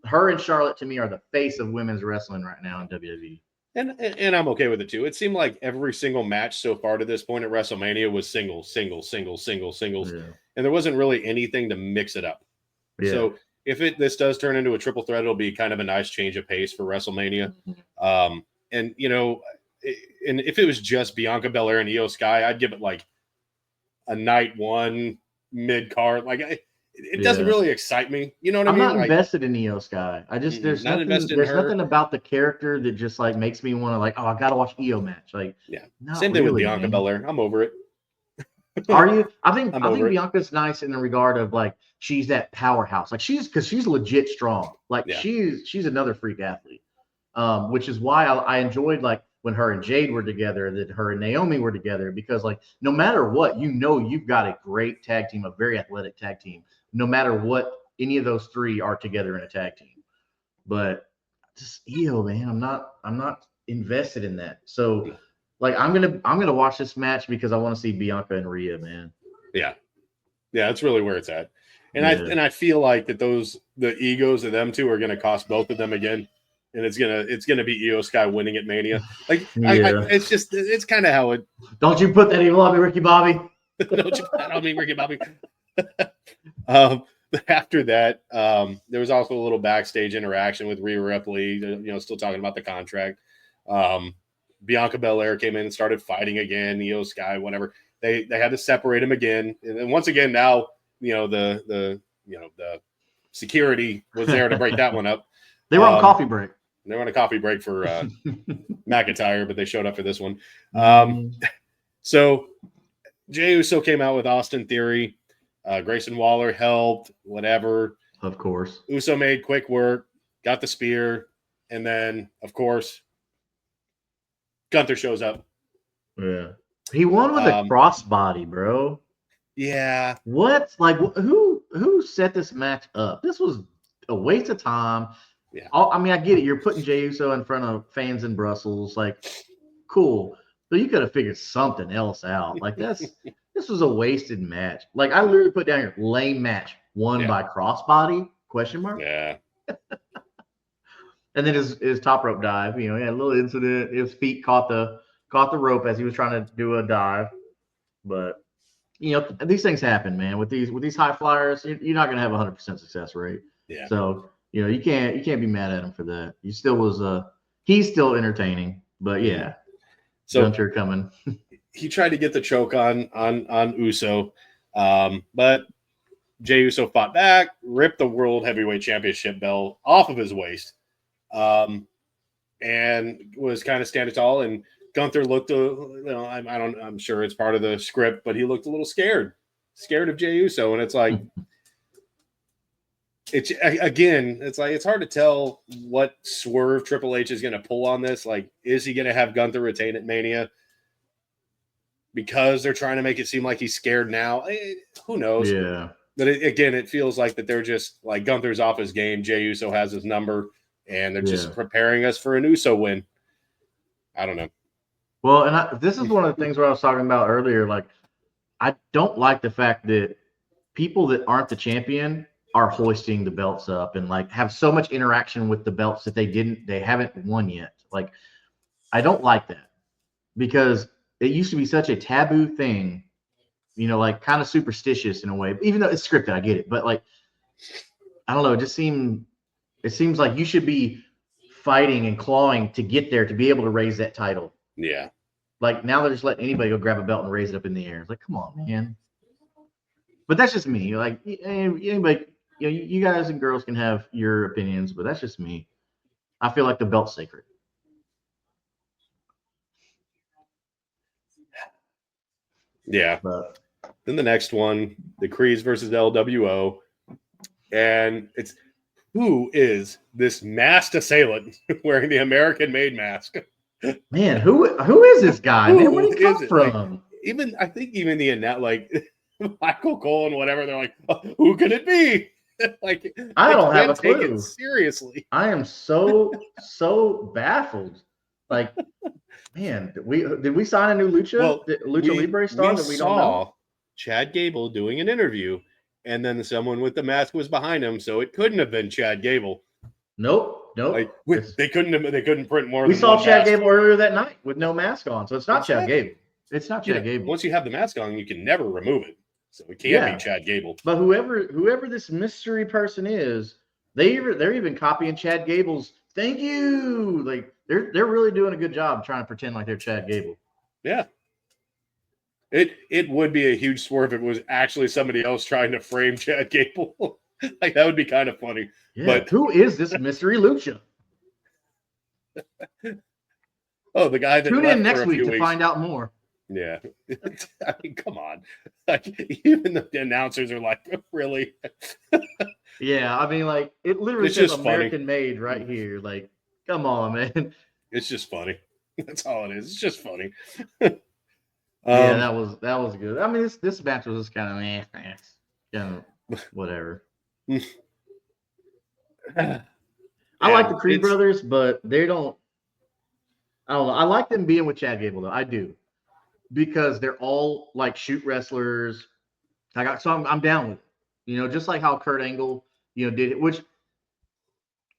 Her and Charlotte, to me, are the face of women's wrestling right now in WWE. And I'm okay with it, too. It seemed like every single match so far to this point at WrestleMania was singles. Yeah. And there wasn't really anything to mix it up. Yeah. So if this does turn into a triple threat, it'll be kind of a nice change of pace for WrestleMania. And if it was just Bianca Belair and Io Sky, I'd give it like a night one mid-card. Like it doesn't really excite me. You know what I mean? I'm not invested in Io Sky. I just there's nothing about the character that just like makes me want to like, I gotta watch Io match. Like same thing with Bianca Belair. I'm over it. Are you? I think Bianca's nice in the regard of like she's that powerhouse. Like she's legit strong. Like she's another freak athlete. Which is why I enjoyed like when her and Jade were together, that her and Naomi were together, because like no matter what, you've got a great tag team, a very athletic tag team. No matter what, any of those three are together in a tag team. But just Io, man, I'm not invested in that. So like I'm gonna watch this match because I want to see Bianca and Rhea, man. Yeah, that's really where it's at. And I feel like that the egos of them two are gonna cost both of them again. And it's gonna be Io Sky winning at Mania. Like it's kind of how it. Don't you put that evil on me, Ricky Bobby? Don't you put that on me, Ricky Bobby? After that, there was also a little backstage interaction with Rhea Ripley. Still talking about the contract. Bianca Belair came in and started fighting again. Io Sky, whatever. They had to separate them again, and once again now the security was there to break that one up. They were on coffee break. They were on a coffee break for McIntyre, but they showed up for this one. So Jey Uso came out with Austin Theory. Grayson Waller helped, whatever. Of course. Uso made quick work, got the spear, and then, of course, Gunther shows up. Yeah. He won with a crossbody, bro. Yeah. What? Like, who set this match up? This was a waste of time. Yeah. I mean, I get it. You're putting Jey Uso in front of fans in Brussels. Like, cool. But you could have figured something else out. Like, this was a wasted match. Like, I literally put down here, lame match, won by crossbody, ? Yeah. And then his top rope dive, he had a little incident. His feet caught the rope as he was trying to do a dive. But these things happen, man. With these high flyers, you're not gonna have 100% success rate. Yeah. So you can't be mad at him for that. He's still entertaining. But yeah, so Gunter coming. He tried to get the choke on Uso, but Jey Uso fought back, ripped the World Heavyweight Championship belt off of his waist, and was kind of standing tall. And Gunther looked, I'm sure it's part of the script, but he looked a little scared of Jey Uso. And it's like, it's hard to tell what swerve Triple H is going to pull on this. Like, is he going to have Gunther retain at Mania? Because they're trying to make it seem like he's scared now. Who knows? Yeah. But it feels like that they're just like Gunther's off his game. Jey Uso has his number, and they're just preparing us for an Uso win. I don't know. Well, and this is one of the things where I was talking about earlier. Like, I don't like the fact that people that aren't the champion are hoisting the belts up and like have so much interaction with the belts that they haven't won yet. Like, I don't like that because it used to be such a taboo thing, like kind of superstitious in a way, even though it's scripted. I get it. But like, I don't know. It seems like you should be fighting and clawing to get there to be able to raise that title. Yeah. Like now they're just letting anybody go grab a belt and raise it up in the air. It's like, come on, man. But that's just me. Like anybody, you guys and girls can have your opinions, but that's just me. I feel like the belt's sacred. Yeah. Then the next one, the Creeds versus LWO. And it's who is this masked assailant wearing the American-made mask? Man, who is this guy? Man, where did he come from? Like, I think like Michael Cole and whatever, they're like, who could it be? Like, I don't have a clue. Take it seriously. I am so baffled. Like, man, did we sign a new Lucha Libre star that we don't know? Chad Gable doing an interview, and then someone with the mask was behind him, so it couldn't have been Chad Gable. Nope. Like they couldn't print more. We saw Chad Gable earlier that night with no mask on, so it's not Chad Gable. It's not Chad Gable. Once you have the mask on, you can never remove it, so it can't be Chad Gable. But whoever this mystery person is, they're even copying Chad Gable's "thank you." Like they're really doing a good job trying to pretend like they're Chad Gable. Yeah. It would be a huge swerve if it was actually somebody else trying to frame Chad Gable. Like that would be kind of funny. Yeah, but who is this mystery Lucha? Oh, the guy that tune in next week to find out more. Yeah. I mean, come on. Like even the announcers are like, really? Yeah, I mean, like it literally says American made right here. Like, come on, man. It's just funny. That's all it is. It's just funny. Yeah, that was good. I mean, this match was just kind of whatever. I like the Creed brothers, but they don't. I don't know. I like them being with Chad Gable though. I do, because they're all like shoot wrestlers. I'm down with it. Just like how Kurt Angle, did it. Which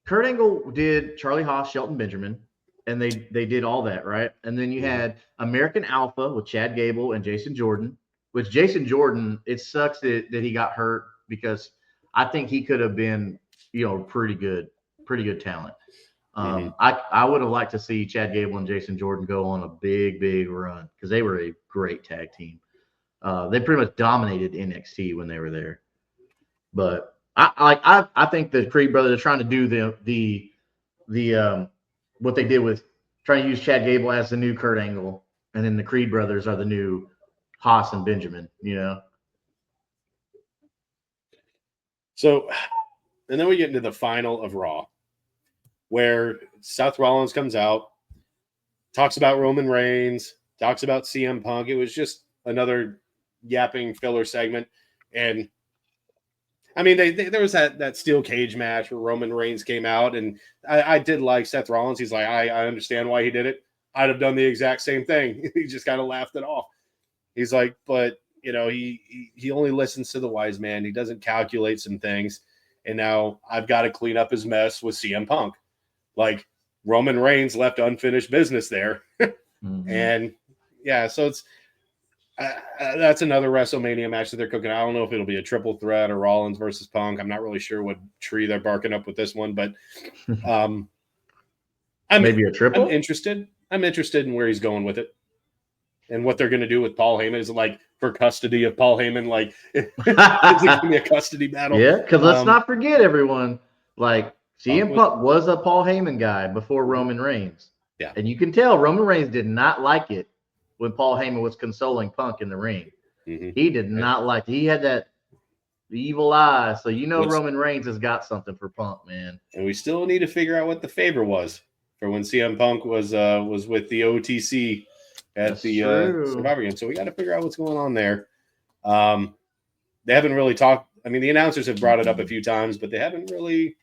Kurt Angle did Charlie Haas, Shelton Benjamin, and they did all that, right? And then you had American Alpha with Chad Gable and Jason Jordan. Which Jason Jordan, it sucks that he got hurt because I think he could have been, pretty good talent. I would have liked to see Chad Gable and Jason Jordan go on a big run because they were a great tag team. They pretty much dominated NXT when they were there. But I think the Creed brothers are trying to do the what they did with trying to use Chad Gable as the new Kurt Angle, and then the Creed brothers are the new Haas and Benjamin. So, and then we get into the final of Raw, where Seth Rollins comes out, talks about Roman Reigns, talks about CM Punk. It was just another yapping filler segment. And I mean, there was that steel cage match where Roman Reigns came out, and I did like Seth Rollins. He's like, I understand why he did it. I'd have done the exact same thing. He just kind of laughed it off. He's like, but he only listens to the wise man. He doesn't calculate some things. And now I've got to clean up his mess with CM Punk. like Roman Reigns left unfinished business there. And yeah, so it's that's another WrestleMania match that they're cooking. I don't know if it'll be a triple threat or Rollins versus Punk. I'm not really sure what tree they're barking up with this one, but maybe a triple. I'm interested in where he's going with it and what they're going to do with Paul Heyman. Is it like for custody of Paul Heyman? Like, is it going to be a custody battle? Yeah, because let's not forget, everyone. Like, CM Punk was a Paul Heyman guy before Roman Reigns. Yeah, and you can tell Roman Reigns did not like it when Paul Heyman was consoling Punk in the ring. He did not like it. He had that evil eye. So Roman Reigns has got something for Punk, man. And we still need to figure out what the favor was for when CM Punk was with the OTC at the Survivor game. So we got to figure out what's going on there. They haven't really talked. I mean, the announcers have brought it up a few times, but they haven't really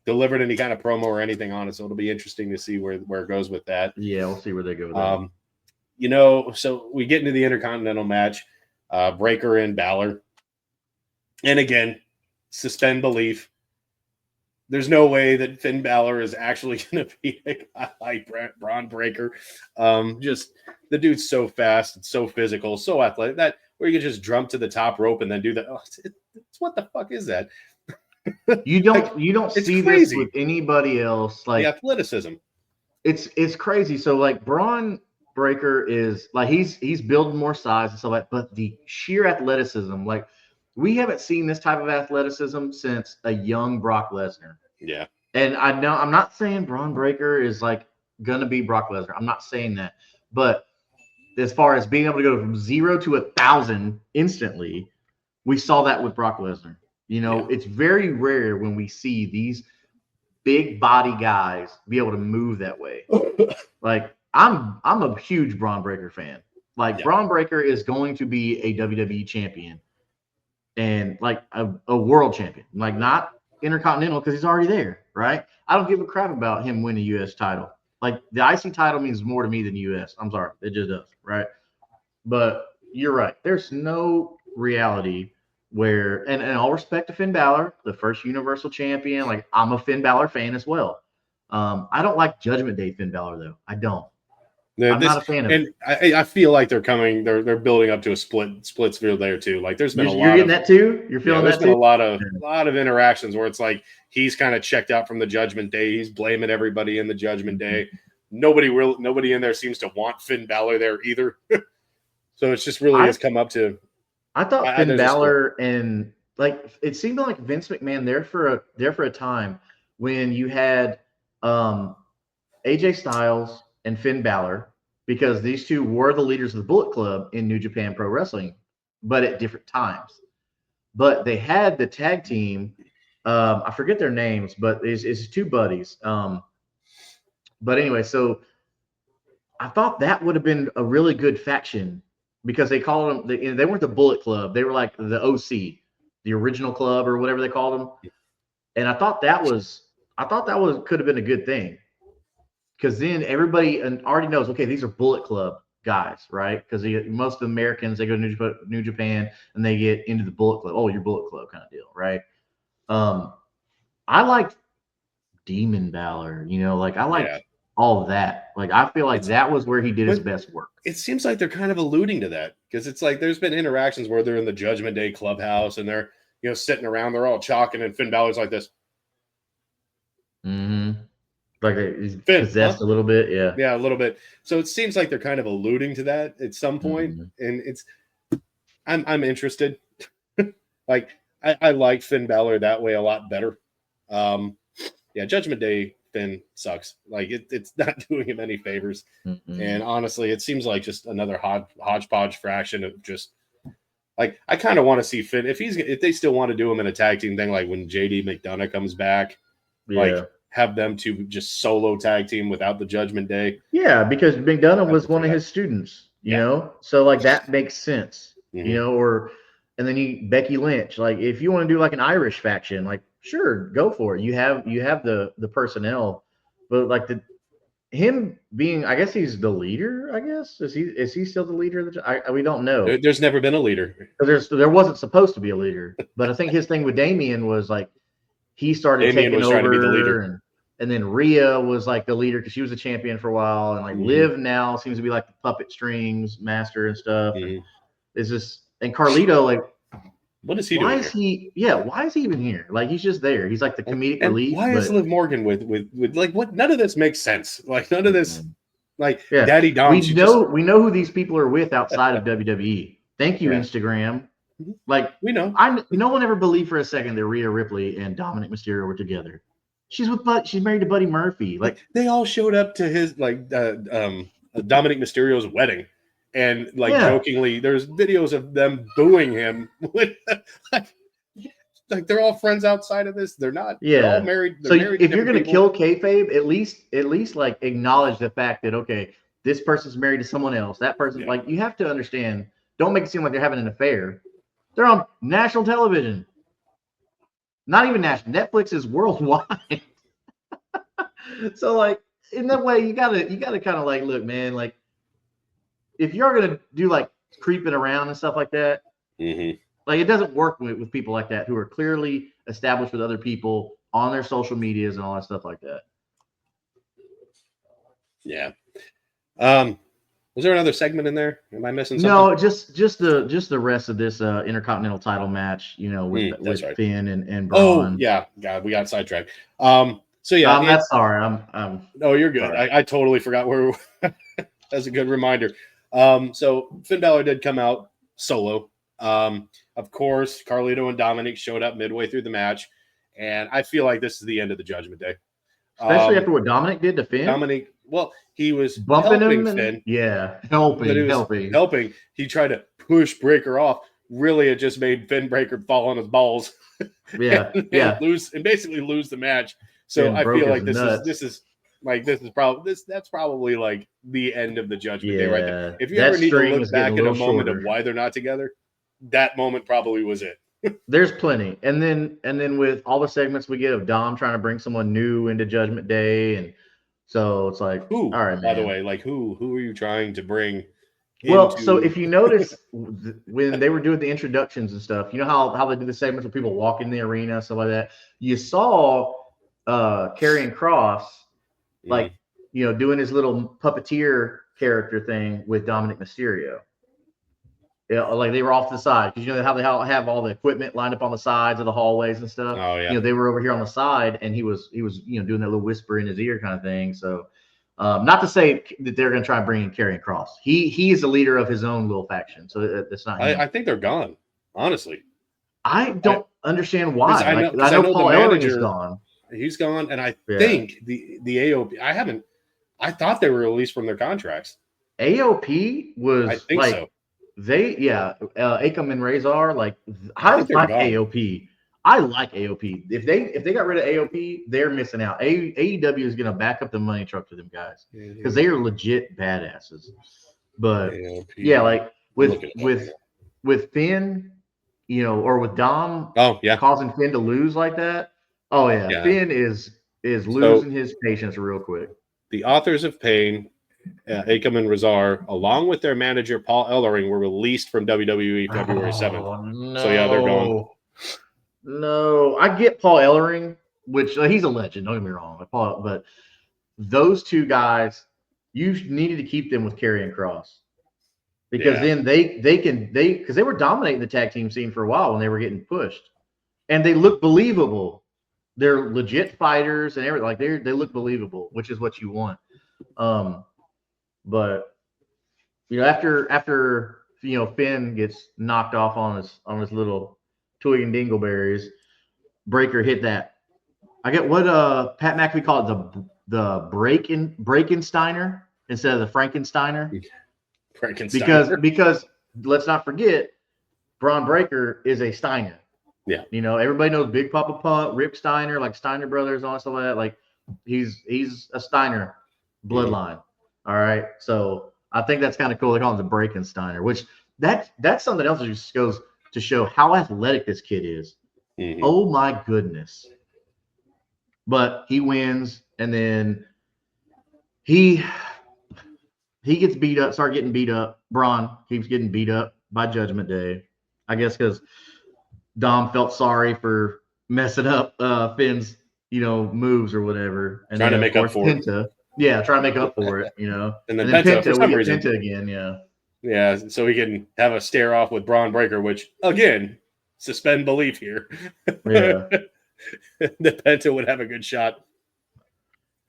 delivered any kind of promo or anything on it. So it'll be interesting to see where it goes with that. Yeah, we'll see where they go with that. So we get into the Intercontinental match, Breaker and Balor. And again, suspend belief. There's no way that Finn Balor is actually going to be a guy like Braun Breaker. Just the dude's so fast and so physical, so athletic that where you can just jump to the top rope and then do that. Oh, it's what the fuck is that? You don't see this with anybody else. Like the athleticism. It's crazy. So like Braun Breaker is like he's building more size and stuff like, but the sheer athleticism, like we haven't seen this type of athleticism since a young Brock Lesnar. Yeah. And I know I'm not saying Braun Breaker is like gonna be Brock Lesnar. I'm not saying that, but as far as being able to go from 0 to 1,000 instantly, we saw that with Brock Lesnar. It's very rare when we see these big body guys be able to move that way. Like I'm a huge Braun Breaker fan. Like Braun Breaker is going to be a WWE champion and like a world champion, like not Intercontinental because he's already there, right? I don't give a crap about him winning a U.S. title. Like the IC title means more to me than U.S. I'm sorry, it just does, right? But you're right. There's no reality where, and all respect to Finn Balor, the first Universal Champion. Like I'm a Finn Balor fan as well. I don't like Judgment Day Finn Balor though. I don't. I'm not a fan of it. And I feel like they're coming. They're building up to a split field there too. Like there's been You're getting that too. You're feeling that too. There's been a lot of interactions where it's like he's kind of checked out from the Judgment Day. He's blaming everybody in the Judgment Day. Nobody in there seems to want Finn Balor there either. So it's just really has come up to. I thought Finn Balor and like it seemed like Vince McMahon there for a time when you had AJ Styles and Finn Balor, because these two were the leaders of the Bullet Club in New Japan Pro Wrestling, but at different times. But they had the tag team. I forget their names, but it's two buddies. But anyway, so I thought that would have been a really good faction because they called them. They weren't the Bullet Club. They were like the OC, the original club or whatever they called them. And I thought that could have been a good thing. Because then everybody already knows, okay, these are Bullet Club guys, right? Because most of the Americans, they go to New Japan and they get into the Bullet Club. Oh, you're Bullet Club kind of deal, right? I liked Demon Balor, like I liked all of that. Like I feel like that was where he did his best work. It seems like they're kind of alluding to that because it's like there's been interactions where they're in the Judgment Day clubhouse and they're sitting around, they're all chalking, and Finn Balor's like this. Mm-hmm. Like he's possessed a little bit, yeah, a little bit. So it seems like they're kind of alluding to that at some point, and I'm interested. Like I like Finn Balor that way a lot better. Judgment Day Finn sucks. Like it's not doing him any favors, and honestly, it seems like just another hodgepodge fraction of just. Like I kind of want to see Finn if they still want to do him in a tag team thing, like when JD McDonough comes back, like. Have them to just solo tag team without the Judgment Day. Yeah, because McDonough was one of his students, you know? So, like, that makes sense, and then Becky Lynch. Like, if you want to do, like, an Irish faction, like, sure, go for it. You have the personnel. But, like, him being, I guess he's the leader, I guess? Is he still the leader of we don't know. There's never been a leader. There wasn't supposed to be a leader. But I think his thing with Damian was, like, he started taking over. Trying to be the leader. And then Rhea was like the leader because she was a champion for a while, and like Liv now seems to be like the puppet strings master and stuff. And it's just and Carlito, like, what is he why doing is here? he? Yeah, why is he even here? Like, he's just there. He's like the comedic and relief. Why is Liv Morgan with like what? None of this makes sense. Like none of this. Like Daddy Dom. We know who these people are with outside of WWE. Thank you, Instagram. Like we know. No one ever believed for a second that Rhea Ripley and Dominic Mysterio were together. She's married to Buddy Murphy. Like they all showed up to his Dominic Mysterio's wedding, and like jokingly, there's videos of them booing him. Like they're all friends outside of this. They're not. Yeah. They're all married. So if you're gonna kill kayfabe, at least like acknowledge the fact that okay, this person's married to someone else. That person, like, you have to understand. Don't make it seem like they're having an affair. They're on national television. Not even national. Netflix is worldwide. So like in that way, you gotta kind of like, look, man, like if you're gonna do like creeping around and stuff like that, like it doesn't work with people like that who are clearly established with other people on their social medias and all that stuff like that. Yeah. Was there another segment in there? Am I missing something? No, just the rest of this Intercontinental title match, you know, with Finn and Braun. Oh yeah, God, we got sidetracked. So yeah, that's sorry. I'm. No, you're good. I totally forgot where. That's a good reminder. So Finn Balor did come out solo. Of course, Carlito and Dominic showed up midway through the match, and I feel like this is the end of the Judgment Day. Especially after what Dominic did to Finn. Dominic, well, he was bumping helping him, Finn. Yeah, helping. He tried to push Breaker off. Really, it just made Finn Breaker fall on his balls. Yeah, and basically lose the match. So Finn I feel like that's probably like the end of the Judgment Day right there. If you ever need to look back at a moment of why they're not together, that moment probably was it. There's plenty, and then with all the segments we get of Dom trying to bring someone new into Judgment Day, and so it's like, who? All right, by the way, like who are you trying to bring? Well, so if you notice when they were doing the introductions and stuff, you know how they do the segments where people walk in the arena, stuff like that. You saw Karrion Kross, like doing his little puppeteer character thing with Dominic Mysterio. Yeah, like they were off to the side because how they have all the equipment lined up on the sides of the hallways and stuff. Oh yeah. They were over here on the side, and he was doing that little whisper in his ear kind of thing. So. Not to say that they're going to try and bring in Karrion Kross. He is the leader of his own little faction, so that's not him. I think they're gone. Honestly, I don't understand why. I know Paul Ellering is gone. He's gone, and I think the AOP. I thought they were released from their contracts. AOP was. I think so. Akam and Razor. Like I like AOP. I like AOP. If they got rid of AOP, they're missing out. AEW is going to back up the money truck to them guys because they are legit badasses. But AOP. Yeah, like with Finn, or with Dom, causing Finn to lose like that. Oh yeah. Finn is losing his patience real quick. The authors of Pain, Akam and Razor, along with their manager Paul Ellering, were released from WWE February 7th. No. So yeah, they're gone. No, I get Paul Ellering, which he's a legend. Don't get me wrong, but those two guys, you needed to keep them with Karrion Kross because then because they were dominating the tag team scene for a while when they were getting pushed, and they look believable. They're legit fighters and everything. Like they look believable, which is what you want. But after Finn gets knocked off on his little twig and dingleberries, Breaker hit that. I get what Pat McAfee called it, the Breakensteiner instead of the Frankensteiner. Because let's not forget, Braun Breaker is a Steiner. Yeah. Everybody knows Big Papa Pump, Rip Steiner, like Steiner brothers, all that stuff like that. Like he's a Steiner bloodline. All right. So I think that's kind of cool. They call him the Breakensteiner, which that's something else that just goes to show how athletic this kid is. Oh my goodness. But he wins, and then he gets beat up, getting beat up. Braun keeps getting beat up by Judgment Day. I guess because Dom felt sorry for messing up Finn's moves or whatever. And trying then to of make up course for it. Penta. Yeah, trying to make up for it, And then And then Penta, for Penta, we some get reason, Penta again, yeah. yeah, so he can have a stare off with Braun Breaker, which again, suspend belief here. Yeah. The Penta would have a good shot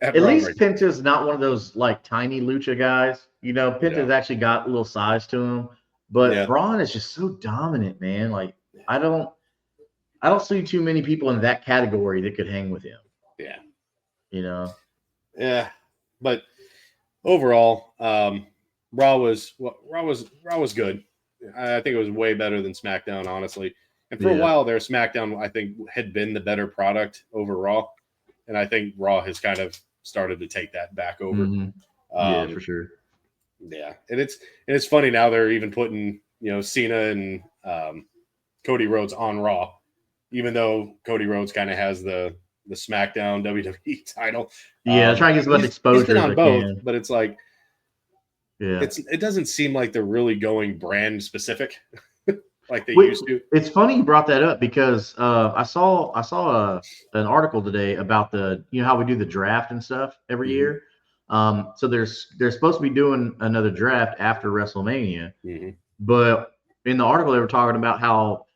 At least Penta's not one of those like tiny lucha guys. Penta's actually got a little size to him, but Braun is just so dominant, man. Like I don't see too many people in that category that could hang with him. Yeah. Yeah, but overall, Raw was good. I think it was way better than SmackDown, honestly. And for a while there, SmackDown, I think, had been the better product over Raw. And I think Raw has kind of started to take that back over. Mm-hmm. Yeah, for sure. Yeah. And it's funny now they're even putting, Cena and Cody Rhodes on Raw, even though Cody Rhodes kind of has the SmackDown WWE title. Yeah, trying to get as much exposure. He's been on as both, can. but it's like, yeah, it doesn't seem like they're really going brand specific like they used to. It's funny you brought that up because I saw an article today about the how we do the draft and stuff every year. So they're supposed to be doing another draft after WrestleMania, but in the article they were talking about how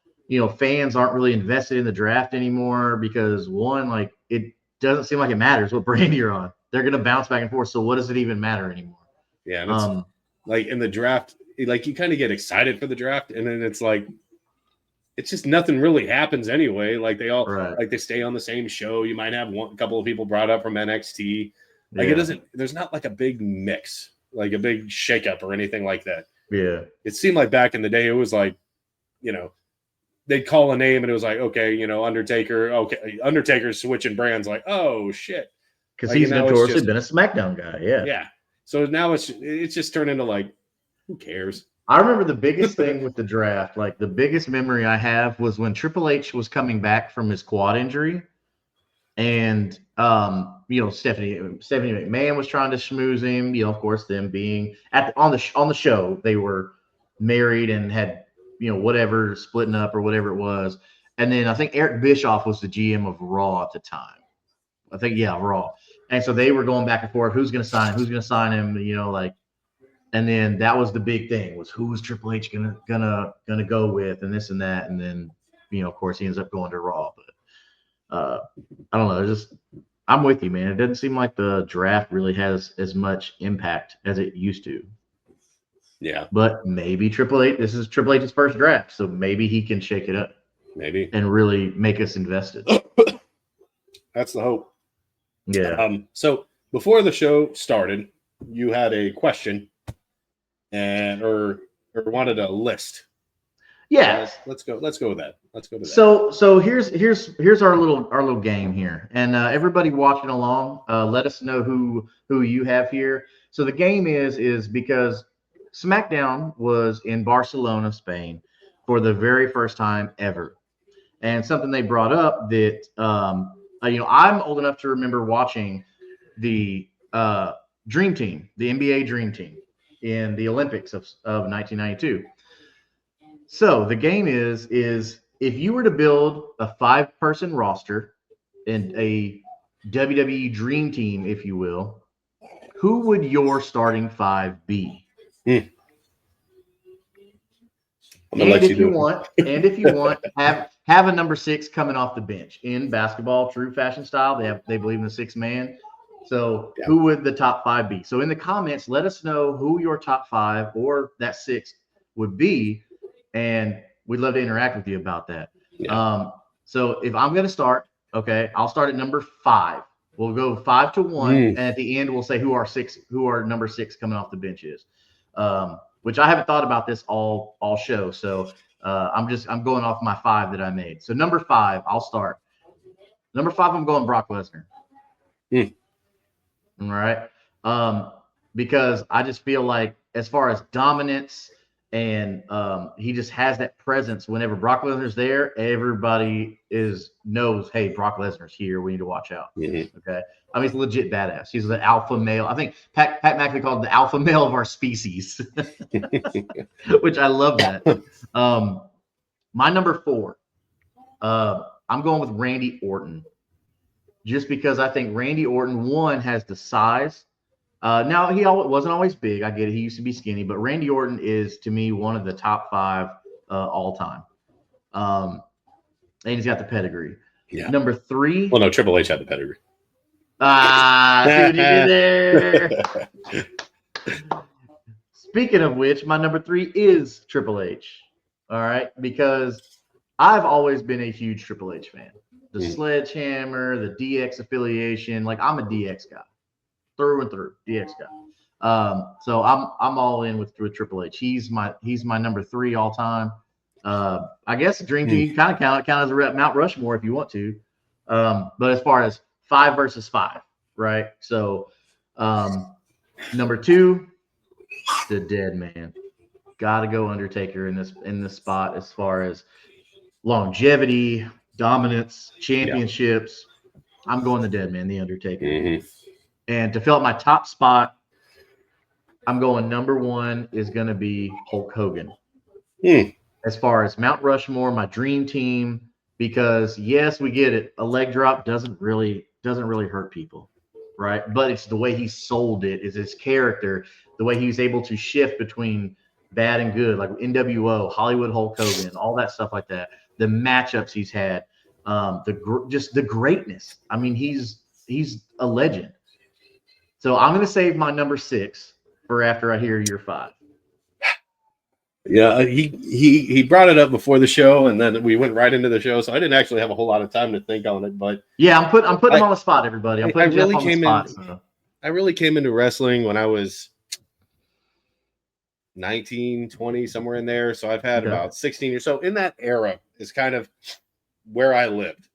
fans aren't really invested in the draft anymore because one, like it doesn't seem like it matters what brand you're on. They're going to bounce back and forth. So what does it even matter anymore? Yeah. And it's like in the draft, like you kind of get excited for the draft and then it's like, it's just nothing really happens anyway. Like they all like they stay on the same show. You might have a couple of people brought up from NXT. Like it doesn't, there's not like a big mix, like a big shakeup or anything like that. Yeah. It seemed like back in the day, it was like, they'd call a name and it was like, okay, Undertaker. Okay. Undertaker's switching brands. Like, oh shit. Because he's notoriously been a SmackDown guy. Yeah. Yeah. So now it's just turned into like, who cares? I remember the biggest thing with the draft, like the biggest memory I have was when Triple H was coming back from his quad injury. And, Stephanie McMahon was trying to schmooze him, of course, them being on the show, they were married and had, whatever, splitting up or whatever it was. And then I think Eric Bischoff was the GM of Raw at the time. I think, Raw. And so they were going back and forth. Who's going to sign him? Who's going to sign him? And then that was the big thing was who was Triple H gonna go with and this and that. And then, of course he ends up going to Raw, but I don't know. I'm with you, man. It doesn't seem like the draft really has as much impact as it used to. Yeah. But maybe this is Triple H's first draft. So maybe he can shake it up. Maybe. And really make us invested. That's the hope. Yeah. So before the show started, you had a question or wanted a list. Yeah. Let's go with that. So here's our little game here. And everybody watching along, let us know who you have here. So the game is because SmackDown was in Barcelona, Spain for the very first time ever. And something they brought up that I'm old enough to remember watching the Dream Team, the NBA Dream Team in the Olympics of 1992. So the game is if you were to build a 5-person roster and a WWE Dream Team, if you will, who would your starting 5 be? And if you want, have a number 6 coming off the bench. In basketball, true fashion style, they believe in the 6 man. So who would the top 5 be? So in the comments, let us know who your top 5 or that 6 would be, and we'd love to interact with you about that. Yeah. So if I'm going to start, okay, I'll start at number 5. We'll go 5 to 1, and at the end we'll say who our number 6 coming off the bench is. Which I haven't thought about this all show. So I'm going off my 5 that I made. So number 5, I'll start. Number 5, I'm going Brock Lesnar. All right. Because I just feel like as far as dominance and he just has that presence whenever Brock Lesnar's there, everybody knows, hey, Brock Lesnar's here. We need to watch out. Okay. I mean, he's a legit badass. He's the alpha male. I think Pat McAfee called him the alpha male of our species, which I love that. My number 4, I'm going with Randy Orton. just because I think Randy Orton, one, has the size. Now, he wasn't always big. I get it. He used to be skinny. But Randy Orton is, to me, one of the top 5 all time. And he's got the pedigree. Yeah. Number 3. Well, no, Triple H had the pedigree. See what he did there? Speaking of which, my number 3 is Triple H. All right, because I've always been a huge Triple H fan. The Sledgehammer, the DX affiliation, like I'm a DX guy, through and through, DX guy. So I'm all in with Triple H. He's my number 3 all time. I guess Dream Team, you kind of count as a Mount Rushmore if you want to. But as far as 5 versus 5, right? So number 2, the Dead Man. Got to go Undertaker in this spot as far as longevity, dominance, championships. Yeah. I'm going the Dead Man, the Undertaker. Mm-hmm. And to fill up my top spot, I'm going number 1 is going to be Hulk Hogan. As far as Mount Rushmore, my dream team, because yes, we get it. A leg drop doesn't really hurt people, right? But it's the way he sold it, is his character, the way he was able to shift between bad and good, like NWO, Hollywood Hulk Hogan, all that stuff like that. The matchups he's had, just the greatness. I mean, he's a legend. So I'm going to save my number 6 for after I hear your 5. Yeah, he brought it up before the show, and then we went right into the show, so I didn't actually have a whole lot of time to think on it. But yeah, I'm putting him on the spot, everybody. I'm putting Jeff on the spot. So. I really came into wrestling when I was 19, 20, somewhere in there. So I've had about 16 or so. In that era is kind of where I lived.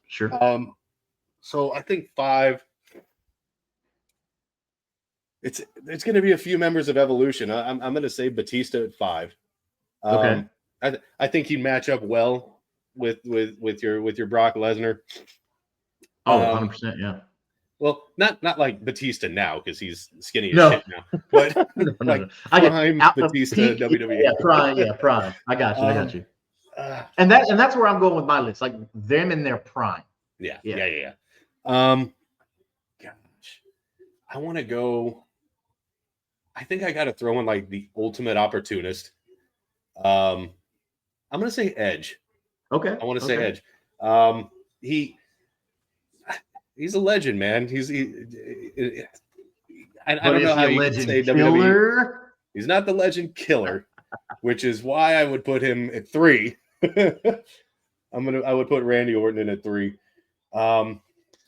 Sure. So I think 5. It's going to be a few members of Evolution. I'm going to say Batista at 5. Okay. I think he'd match up well with your Brock Lesnar. Oh, 100%, yeah. Well, not like Batista now because he's skinny as shit now. But no. Prime Batista WWE. Yeah, prime. I got you. And that's where I'm going with my list, like them in their prime. Yeah. Gosh, I want to go. I think I got to throw in like the ultimate opportunist. I'm going to say Edge. Okay. I want to say Edge. He's a legend, man. I don't know how you can say WWE. He's not the legend killer, which is why I would put him at 3. I would put Randy Orton in at 3.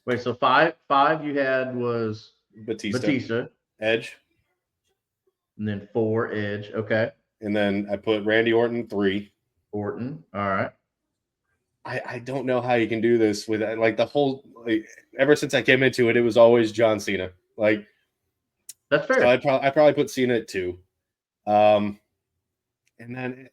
Wait, so 5 you had was Batista, Edge. And then 4 Edge, okay. And then I put Randy Orton 3. Orton, all right. I don't know how you can do this with like the whole. Ever since I came into it, it was always John Cena. Like that's fair. So I probably put Cena at 2, and then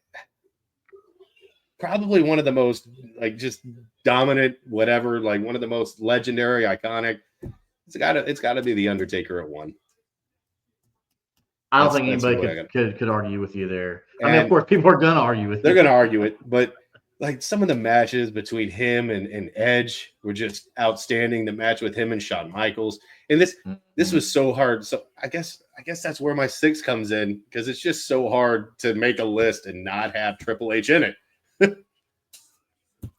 probably one of the most like just dominant, whatever, like one of the most legendary, iconic. It's got to be the Undertaker at 1. I don't think anybody could argue with you there. I mean, of course, people are going to argue with you. They're going to argue it, but like some of the matches between him and Edge were just outstanding. The match with him and Shawn Michaels, and this was so hard. So I guess that's where my 6 comes in, because it's just so hard to make a list and not have Triple H in it.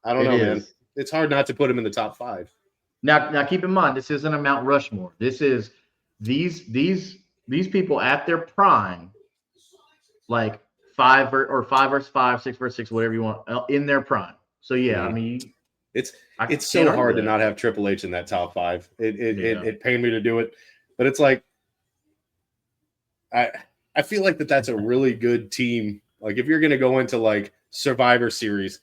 I don't know, man. It's hard not to put him in the top 5. Now keep in mind, this isn't a Mount Rushmore. This is these people at their prime, like 5 versus 5, 6 versus 6, whatever you want, in their prime. So yeah, I mean, it's so hard to not have Triple H in that top 5. It pained me to do it, but it's like I feel like that's a really good team. Like if you're gonna go into like Survivor Series,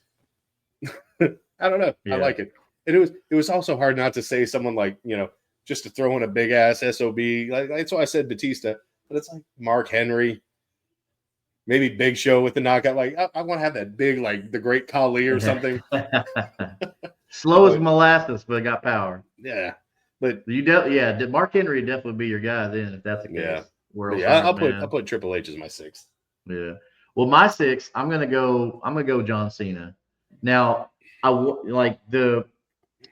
I don't know, I like it. And it was also hard not to say someone like, just to throw in a big ass SOB. Like that's why I said Batista, but it's like Mark Henry, maybe Big Show with the knockout. Like I want to have that big, like the Great Khali or something. Slow as molasses, but got power. Yeah, but did Mark Henry definitely be your guy then if that's the case? Yeah, I'll put Triple H as my 6. Yeah. Well, my 6, I'm gonna go John Cena. Now I like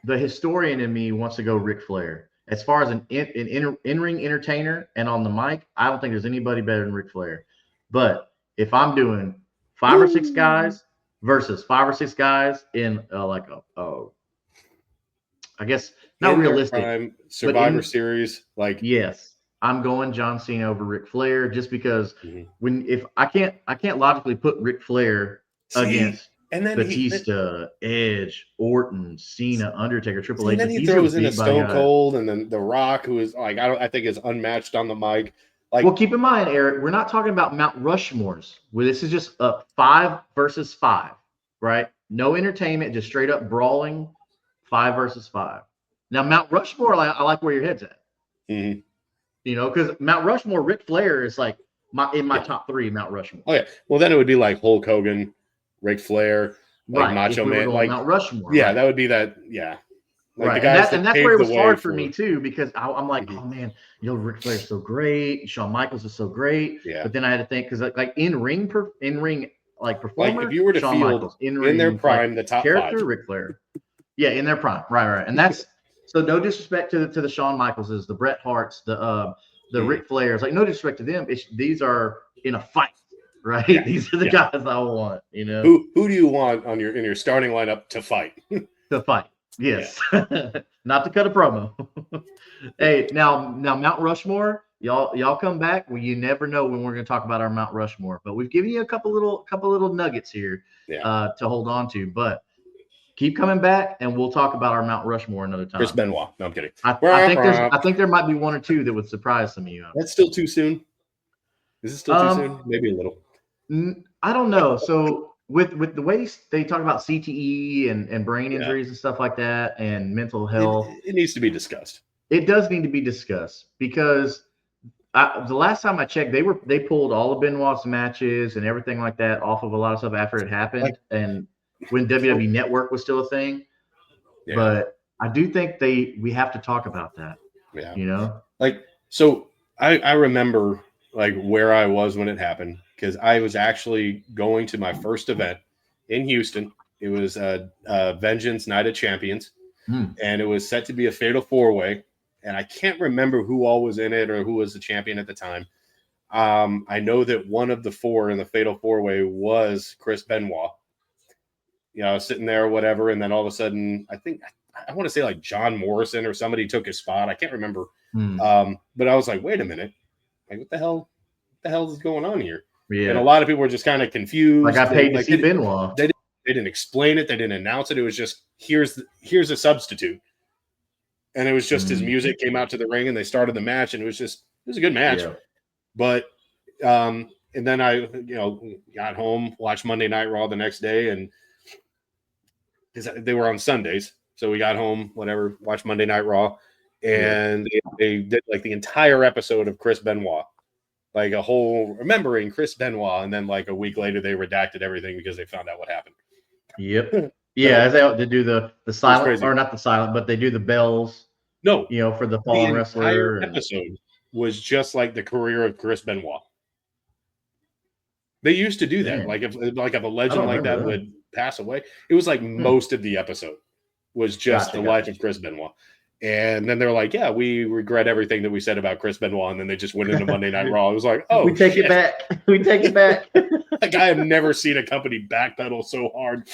the historian in me wants to go Ric Flair. As far as an in-ring entertainer and on the mic, I don't think there's anybody better than Ric Flair. But if I'm doing 5 or 6 guys versus 5 or 6 guys in like I guess not in realistic prime, Survivor Series, like yes, I'm going John Cena over Ric Flair just because if I can't logically put Ric Flair against and then Batista, Edge, Orton, Cena, Undertaker, Triple H. And then he these are throws in a big Stone guys. Cold, and then The Rock, who is like I think is unmatched on the mic. Like, well, keep in mind, Eric, we're not talking about Mount Rushmores. This is just a 5 versus 5, right? No entertainment, just straight up brawling, 5 versus 5. Now, Mount Rushmore, I like where your head's at. Mm-hmm. You know, because Mount Rushmore, Ric Flair is like my top 3 Mount Rushmore. Oh yeah, well then it would be like Hulk Hogan, Ric Flair, like right. Macho Man, like Mount Rushmore. Yeah, right. That would be that. Yeah, like right. the guys and that's where it was hard for me too, because I'm like, oh man, Ric Flair's so great, Shawn Michaels is so great. Yeah. But then I had to think because like in ring like performer, like if you were to Shawn field Michaels, in their prime, the top character, 5, Ric Flair. Yeah, in their prime, right. And that's so no disrespect to the Shawn Michaelses, the Bret Harts, the Ric Flairs. Like no disrespect to them. These are in a fight, right? Yeah. These are the guys I want. You know, who do you want in your starting lineup to fight? To fight, yes, not to cut a promo. Hey, now Mount Rushmore, y'all come back. Well, you never know when we're going to talk about our Mount Rushmore, but we've given you a couple little nuggets here to hold on to. But keep coming back, and we'll talk about our Mount Rushmore another time. Chris Benoit. No, I'm kidding. I think there might be 1 or 2 that would surprise some of you. That's still too soon. Is it still too soon? Maybe a little. I don't know. So with the way they talk about CTE and brain injuries and stuff like that, and mental health, it needs to be discussed. It does need to be discussed because the last time I checked, they pulled all of Benoit's matches and everything like that off of a lot of stuff after it happened, and when WWE Network was still a thing. Yeah. But I do think we have to talk about that. Yeah. You know? Like, so I remember like where I was when it happened, because I was actually going to my first event in Houston. It was Vengeance Night of Champions, and it was set to be a fatal 4-way. And I can't remember who all was in it or who was the champion at the time. I know that one of the 4 in the fatal 4-way was Chris Benoit. You know, sitting there or whatever, and then all of a sudden, I want to say like John Morrison or somebody took his spot. I can't remember. But I was like, wait a minute, like what the hell is going on here? Yeah. And a lot of people were just kind of confused. Like I paid to see Benoit. They didn't explain it. They didn't announce it. It was just here's a substitute. And it was just his music came out to the ring and they started the match, and it was a good match. Yeah. But and then I got home, watched Monday Night Raw the next day, and because they were on Sundays, so we got home, whatever, watched Monday Night Raw, and they did like the entire episode of Chris Benoit, like a whole remembering Chris Benoit, and then like a week later they redacted everything because they found out what happened. Yep. Yeah, they do the silent, or not the silent, but they do the bells. No, for the fallen wrestler. The episode was just like the career of Chris Benoit. They used to do that, like if a legend like that would pass away, it was like most of the episode was just the life of Chris Benoit. And then they're like, yeah, we regret everything that we said about Chris Benoit. And then they just went into Monday Night Raw. It was like, oh, we take it back. We take it back. Like, I have never seen a company backpedal so hard.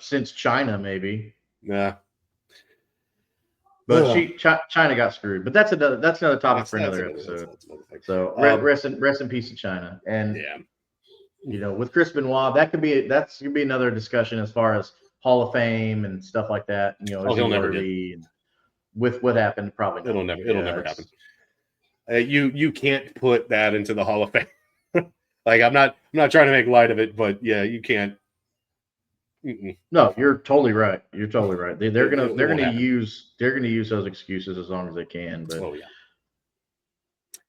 Since China, maybe. Yeah. But China got screwed. But that's another topic for another episode. So rest in peace to China. And with Chris Benoit, that's gonna be another discussion as far as Hall of Fame and stuff like that. He'll never get. With what happened, probably it'll never happen. You can't put that into the Hall of Fame. Like I'm not trying to make light of it, but yeah, you can't. No, you're totally right. You're totally right. They're gonna use those excuses as long as they can.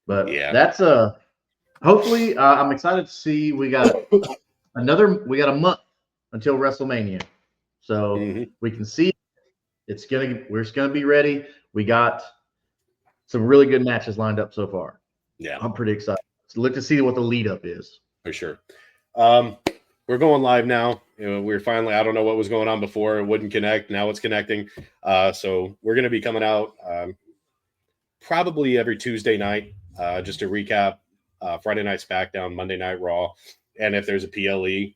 But that's hopefully I'm excited to see. We got a month until WrestleMania, so we can see we're just gonna be ready. We got some really good matches lined up so far. Yeah, I'm pretty excited. So look to see what the lead up is for sure. we're going live now. We're finally, I don't know what was going on before. It wouldn't connect. Now it's connecting. So we're going to be coming out probably every Tuesday night just to recap Friday Night SmackDown, Monday Night Raw. And if there's a PLE,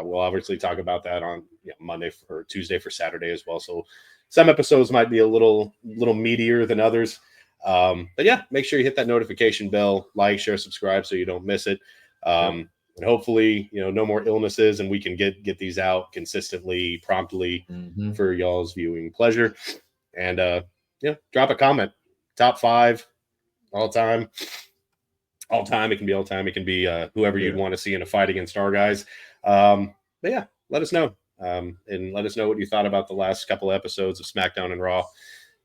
we'll obviously talk about that on Monday or Tuesday for Saturday as well. So some episodes might be a little meatier than others. But yeah, make sure you hit that notification bell, like, share, subscribe so you don't miss it. And hopefully, no more illnesses and we can get these out consistently, promptly for y'all's viewing pleasure. And drop a comment. Top 5 all time. All time. It can be all time. It can be whoever you'd want to see in a fight against our guys. But yeah, let us know. And let us know what you thought about the last couple of episodes of SmackDown and Raw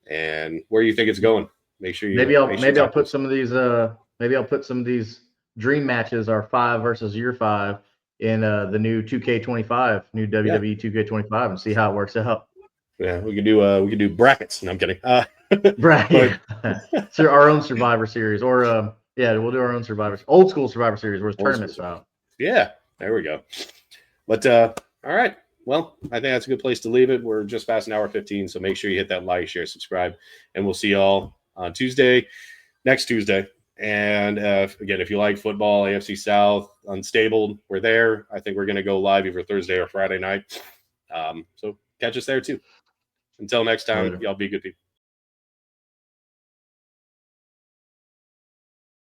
and where you think it's going. Make sure you maybe I'll put some of these dream matches, our 5 versus your 5, in the new 2K25, new WWE 2K25, and see how it works out. Yeah, we could do brackets. No, I'm kidding. Right. So our own Survivor Series, or we'll do our own old school Survivor Series, where it's tournament style. Yeah, there we go. But all right. Well, I think that's a good place to leave it. We're just past an hour 15, so make sure you hit that like, share, subscribe, and we'll see y'all on next Tuesday. And again, if you like football, AFC South, Unstable, we're there. I think we're going to go live either Thursday or Friday night. So catch us there too. Until next time, y'all be good people.